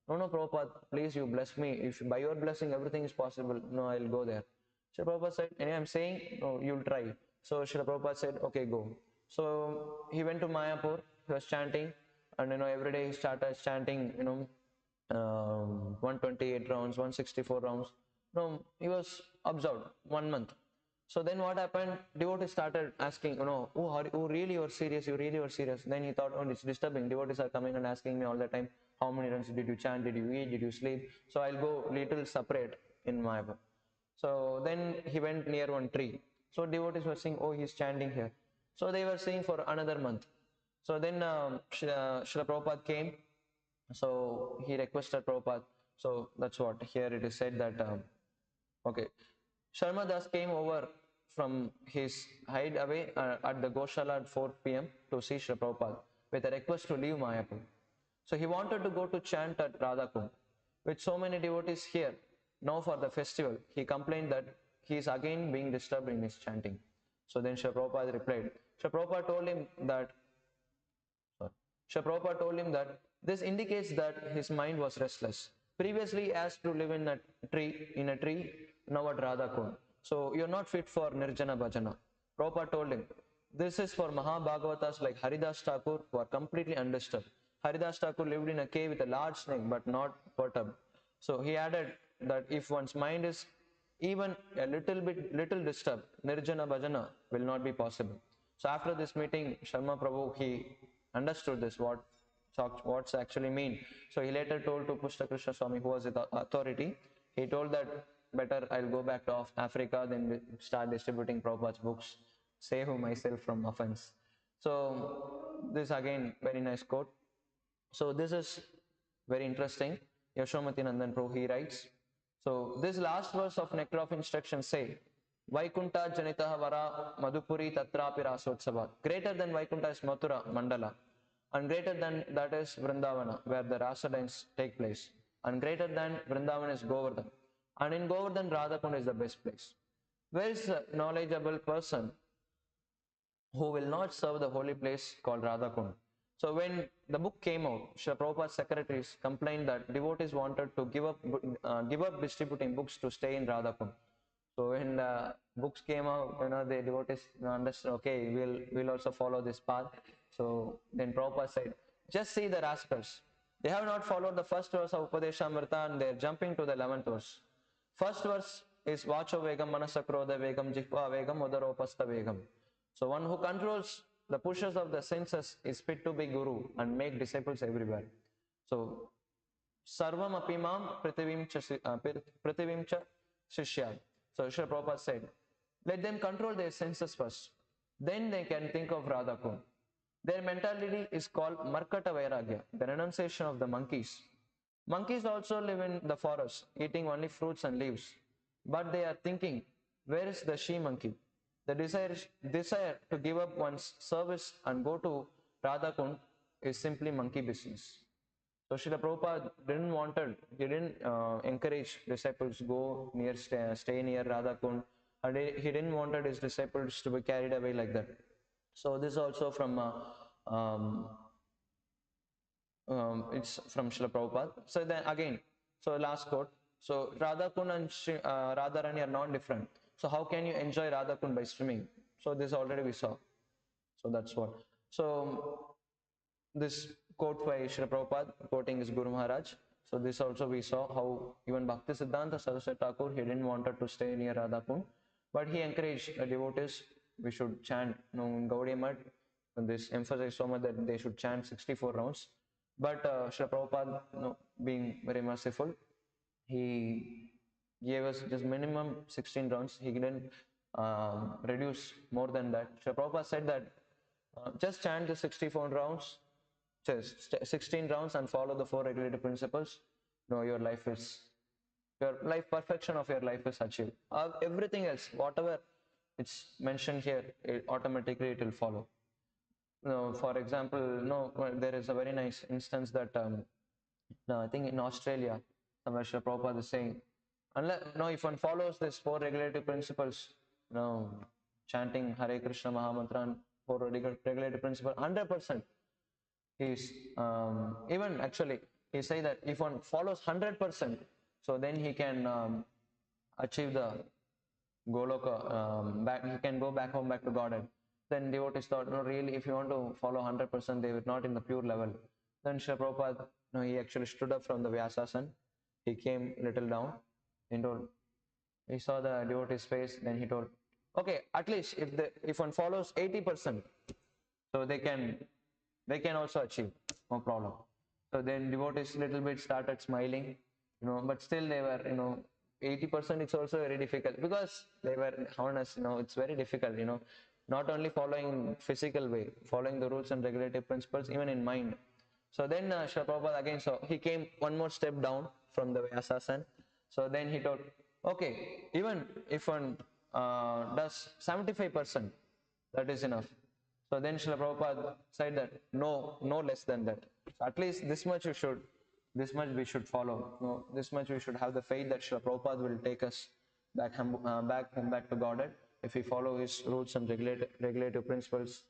No, Prabhupada, please you bless me. If by your blessing everything is possible, no, I'll go there. Srila Prabhupada said, I'm saying, no, you'll try. So Srila Prabhupada said, okay, go. So he went to Mayapur, he was chanting, and every day he started chanting, 128 rounds, 164 rounds. He was observed 1 month. So then what happened? Devotees started asking, oh, really you're serious? You really were serious? Then he thought, oh, it's disturbing. Devotees are coming and asking me all the time, how many runs did you chant? Did you eat? Did you sleep? So I'll go little separate in Mayapur. So then he went near one tree. So devotees were saying, oh, he's chanting here. So they were saying for another month. So then Srila Prabhupada came. So he requested Prabhupada. So that's what here it is said that, okay. Sharma Das came over from his hideaway at the Goshala at 4 p.m. to see Srila Prabhupada with a request to leave Mayapur. So he wanted to go to chant at Radha Kund. With so many devotees here, now for the festival, he complained that he is again being disturbed in his chanting. So then Srila Prabhupada replied. Srila Prabhupada told him that this indicates that his mind was restless. Previously he asked to live in a tree, now at Radha Kund. So you're not fit for Nirjana Bhajana. Prabhupada told him, this is for Mahabhagavatas like Haridas Thakur who are completely undisturbed. Haridas Thakur lived in a cave with a large snake but not perturbed. So he added that if one's mind is even a little disturbed, Nirjana Bhajana will not be possible. So after this meeting, Sharma Prabhu, he understood this, what's actually mean. So he later told to Pushta Krishna Swami, who was the authority, he told that better I'll go back to Africa, then start distributing Prabhupada's books, save myself from offense. So this again very nice quote. So this is very interesting. Yashomati Nandan Prabhu, he writes, so this last verse of Nectar of Instruction say, Vaikunta Janitaha Vara Madhupuri Tatrapi Rasotsava. Greater than Vaikunta is Mathura Mandala. And greater than that is Vrindavana, where the Rasa dance take place. And greater than Vrindavan is Govardhan. And in Govardhan, Radhakund is the best place. Where is a knowledgeable person who will not serve the holy place called Radhakund? So when the book came out, Srila Prabhupada's secretaries complained that devotees wanted to give up distributing books to stay in Radhakund. So when the books came out, the devotees understood, okay, we'll also follow this path. So then Prabhupada said, just see the rascals. They have not followed the first verse of Upadeshamrita and they're jumping to the 11th verse. First verse is Vacho Vegam, Manasakrodha Vegam, Jihva Vegam, Udaropasta Vegam. So one who controls the pushes of the senses is fit to be guru and make disciples everywhere. So Sarvam Apimam Prithivim cha Shishya. So Srila Prabhupada said, let them control their senses first. Then they can think of Radhakund. Their mentality is called Markata Vairagya, the renunciation of the monkeys. Monkeys also live in the forest, eating only fruits and leaves. But they are thinking, where is the she monkey? The desire to give up one's service and go to Radhakund is simply monkey business. So Srila Prabhupada he didn't encourage disciples to go stay near Radhakund, and he didn't want his disciples to be carried away like that. So this is also from it's from Srila Prabhupada. So then again, so last quote. So Radhakund and Radharani are not different. So how can you enjoy Radhakund by swimming? So this already we saw. So that's what. So this quote by Srila Prabhupada, quoting his Guru Maharaj. So this also we saw how even Bhakti Siddhanta Saraswati Thakur, he didn't wanted to stay near Radhakund, but he encouraged devotees, we should chant, in Gaudiya Math, this emphasized so much that they should chant 64 rounds. But Srila Prabhupada, being very merciful, he gave us just minimum 16 rounds. He didn't reduce more than that. Srila Prabhupada said that just chant the 64 rounds, 16 rounds and follow the 4 regulative principles. Your life perfection of your life is achieved. Everything else, whatever it's mentioned here, automatically it will follow. For example, there is a very nice instance that I think in Australia, somewhere Srila Prabhupada is saying, if one follows these 4 regulative principles, chanting Hare Krishna Mahamantra and 4 regulative principles, 100%. He's even actually he say that if one follows 100%, so then he can achieve the Goloka. He can go back home, back to Godhead. Then devotees thought, no, really, if you want to follow 100%, they were not in the pure level. Then Srila Prabhupada, he actually stood up from the Vyasasana. He came little down and told, he saw the devotee's face. Then he told, okay, at least if one follows 80%, so they can also achieve, no problem. So then devotees little bit started smiling, but still they were, 80% it's also very difficult because they were honest, it's very difficult, not only following physical way, following the rules and regulative principles, even in mind. So then Srila Prabhupada again, so he came one more step down from the Vyasasana. So then he told, okay, even if one does 75%, that is enough. So then Srila Prabhupada said that no less than that. So at least this much we should follow. This much we should have the faith that Srila Prabhupada will take us back to Godhead if we follow his rules and regulative principles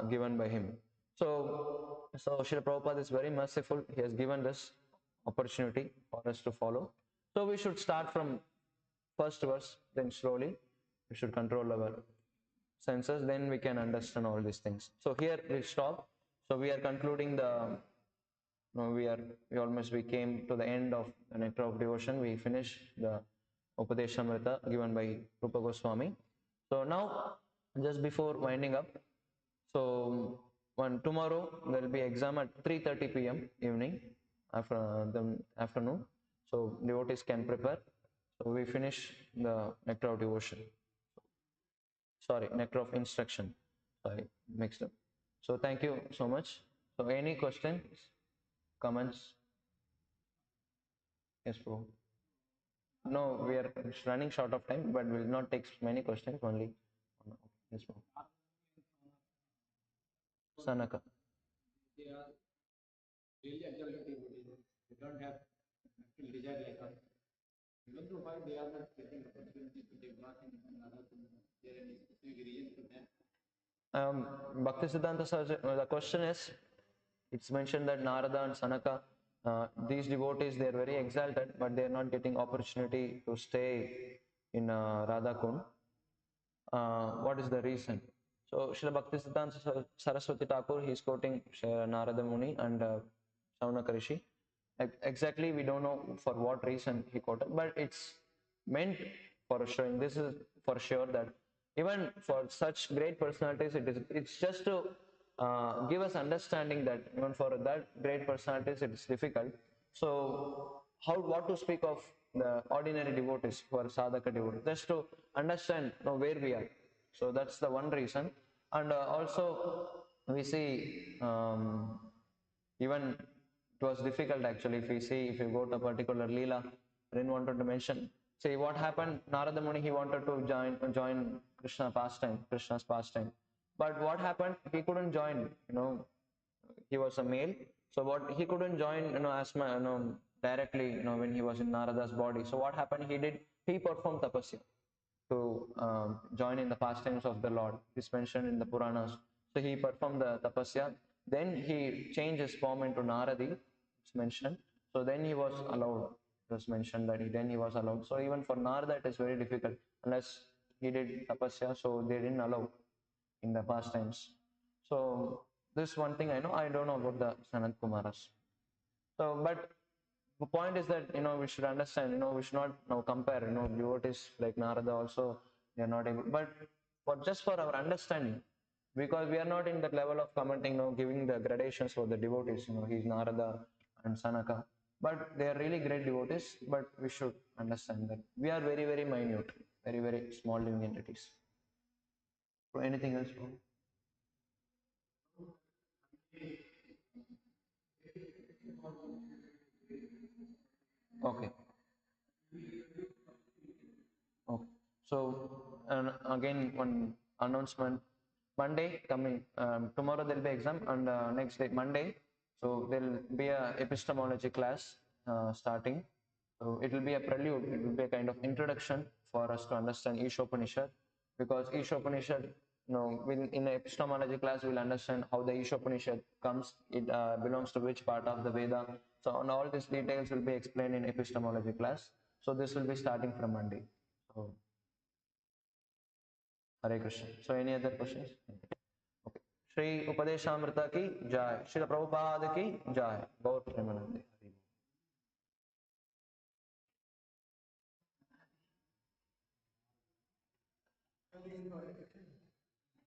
given by him. So Srila Prabhupada is very merciful. He has given this opportunity for us to follow. So we should start from first verse, then slowly we should control our senses, then we can understand all these things. So here we'll stop. So we are concluding the, no, we came to the end of the Nectar of Devotion. We finished the Upadeshamrita given by Rupa Goswami. So now, just before winding up, so tomorrow there will be exam at 3:30 p.m. evening, after the afternoon. So devotees can prepare. So we finish the Nectar of Devotion. Sorry, Nectar of Instruction. Sorry, mixed up. So thank you so much. So any questions, comments? Yes, bro. No, we are running short of time, but will not take many questions. Only. Yes, bro. Sanaka. They are really exalted devotees. They don't have actual desire like us. Even though why they are not getting opportunity to take part in another thing, there any specific reason for that? Bhaktisiddhanta Saraswati, the question is, it's mentioned that Narada and Sanaka, these devotees, they are very exalted, but they are not getting opportunity to stay in Radha Kund. What is the reason? So Srila Bhaktisiddhanta Saraswati Thakur, he is quoting Narada Muni and Saunaka Rishi. Exactly, we don't know for what reason he quoted, but it's meant for showing, this is for sure, that even for such great personalities, it's just to give us understanding that even for that great personalities it is difficult. So what to speak of the ordinary devotees who are sadhaka devotees, just to understand, where we are. So that's the one reason. And also we see, even it was difficult actually. If we see, if you go to a particular Leela, I didn't want to mention. See what happened. Narada Muni, he wanted to join Krishna's pastime. But what happened? He couldn't join. He was a male, so what he couldn't join. Directly. When he was in Narada's body. So what happened? He performed tapasya to join in the pastimes of the Lord. It's mentioned in the Puranas. So he performed the tapasya. Then he changed his form into Naradi. It's mentioned. So then he was allowed. It was mentioned that then he was allowed. So even for Narada, it is very difficult unless he did tapasya. So they didn't allow in the past times. So this one thing I know. I don't know about the Sanat Kumaras. So, but the point is that we should understand. We should not compare. Devotees like Narada also, they are not able. But for just for our understanding, because we are not in that level of commenting, giving the gradations for the devotees. He's Narada and Sanaka, but they are really great devotees. But we should understand that we are very very minute, very very small living entities. So anything else? Bro? Okay. Okay. So, and again, one announcement. Monday coming, tomorrow there will be exam, and next day, Monday, so there will be a epistemology class starting. So it will be a prelude, it will be a kind of introduction for us to understand Ishopanishad, because Ishopanishad, in epistemology class, we'll understand how the Ishopanishad comes, it belongs to which part of the Veda. So, on all these details will be explained in epistemology class. So, this will be starting from Monday. So, Hare Krishna. So, any other questions? Okay. Shri Upadeshamrita ki jai. Shri Prabhupada ki jai. Gaur Premanande. Hari.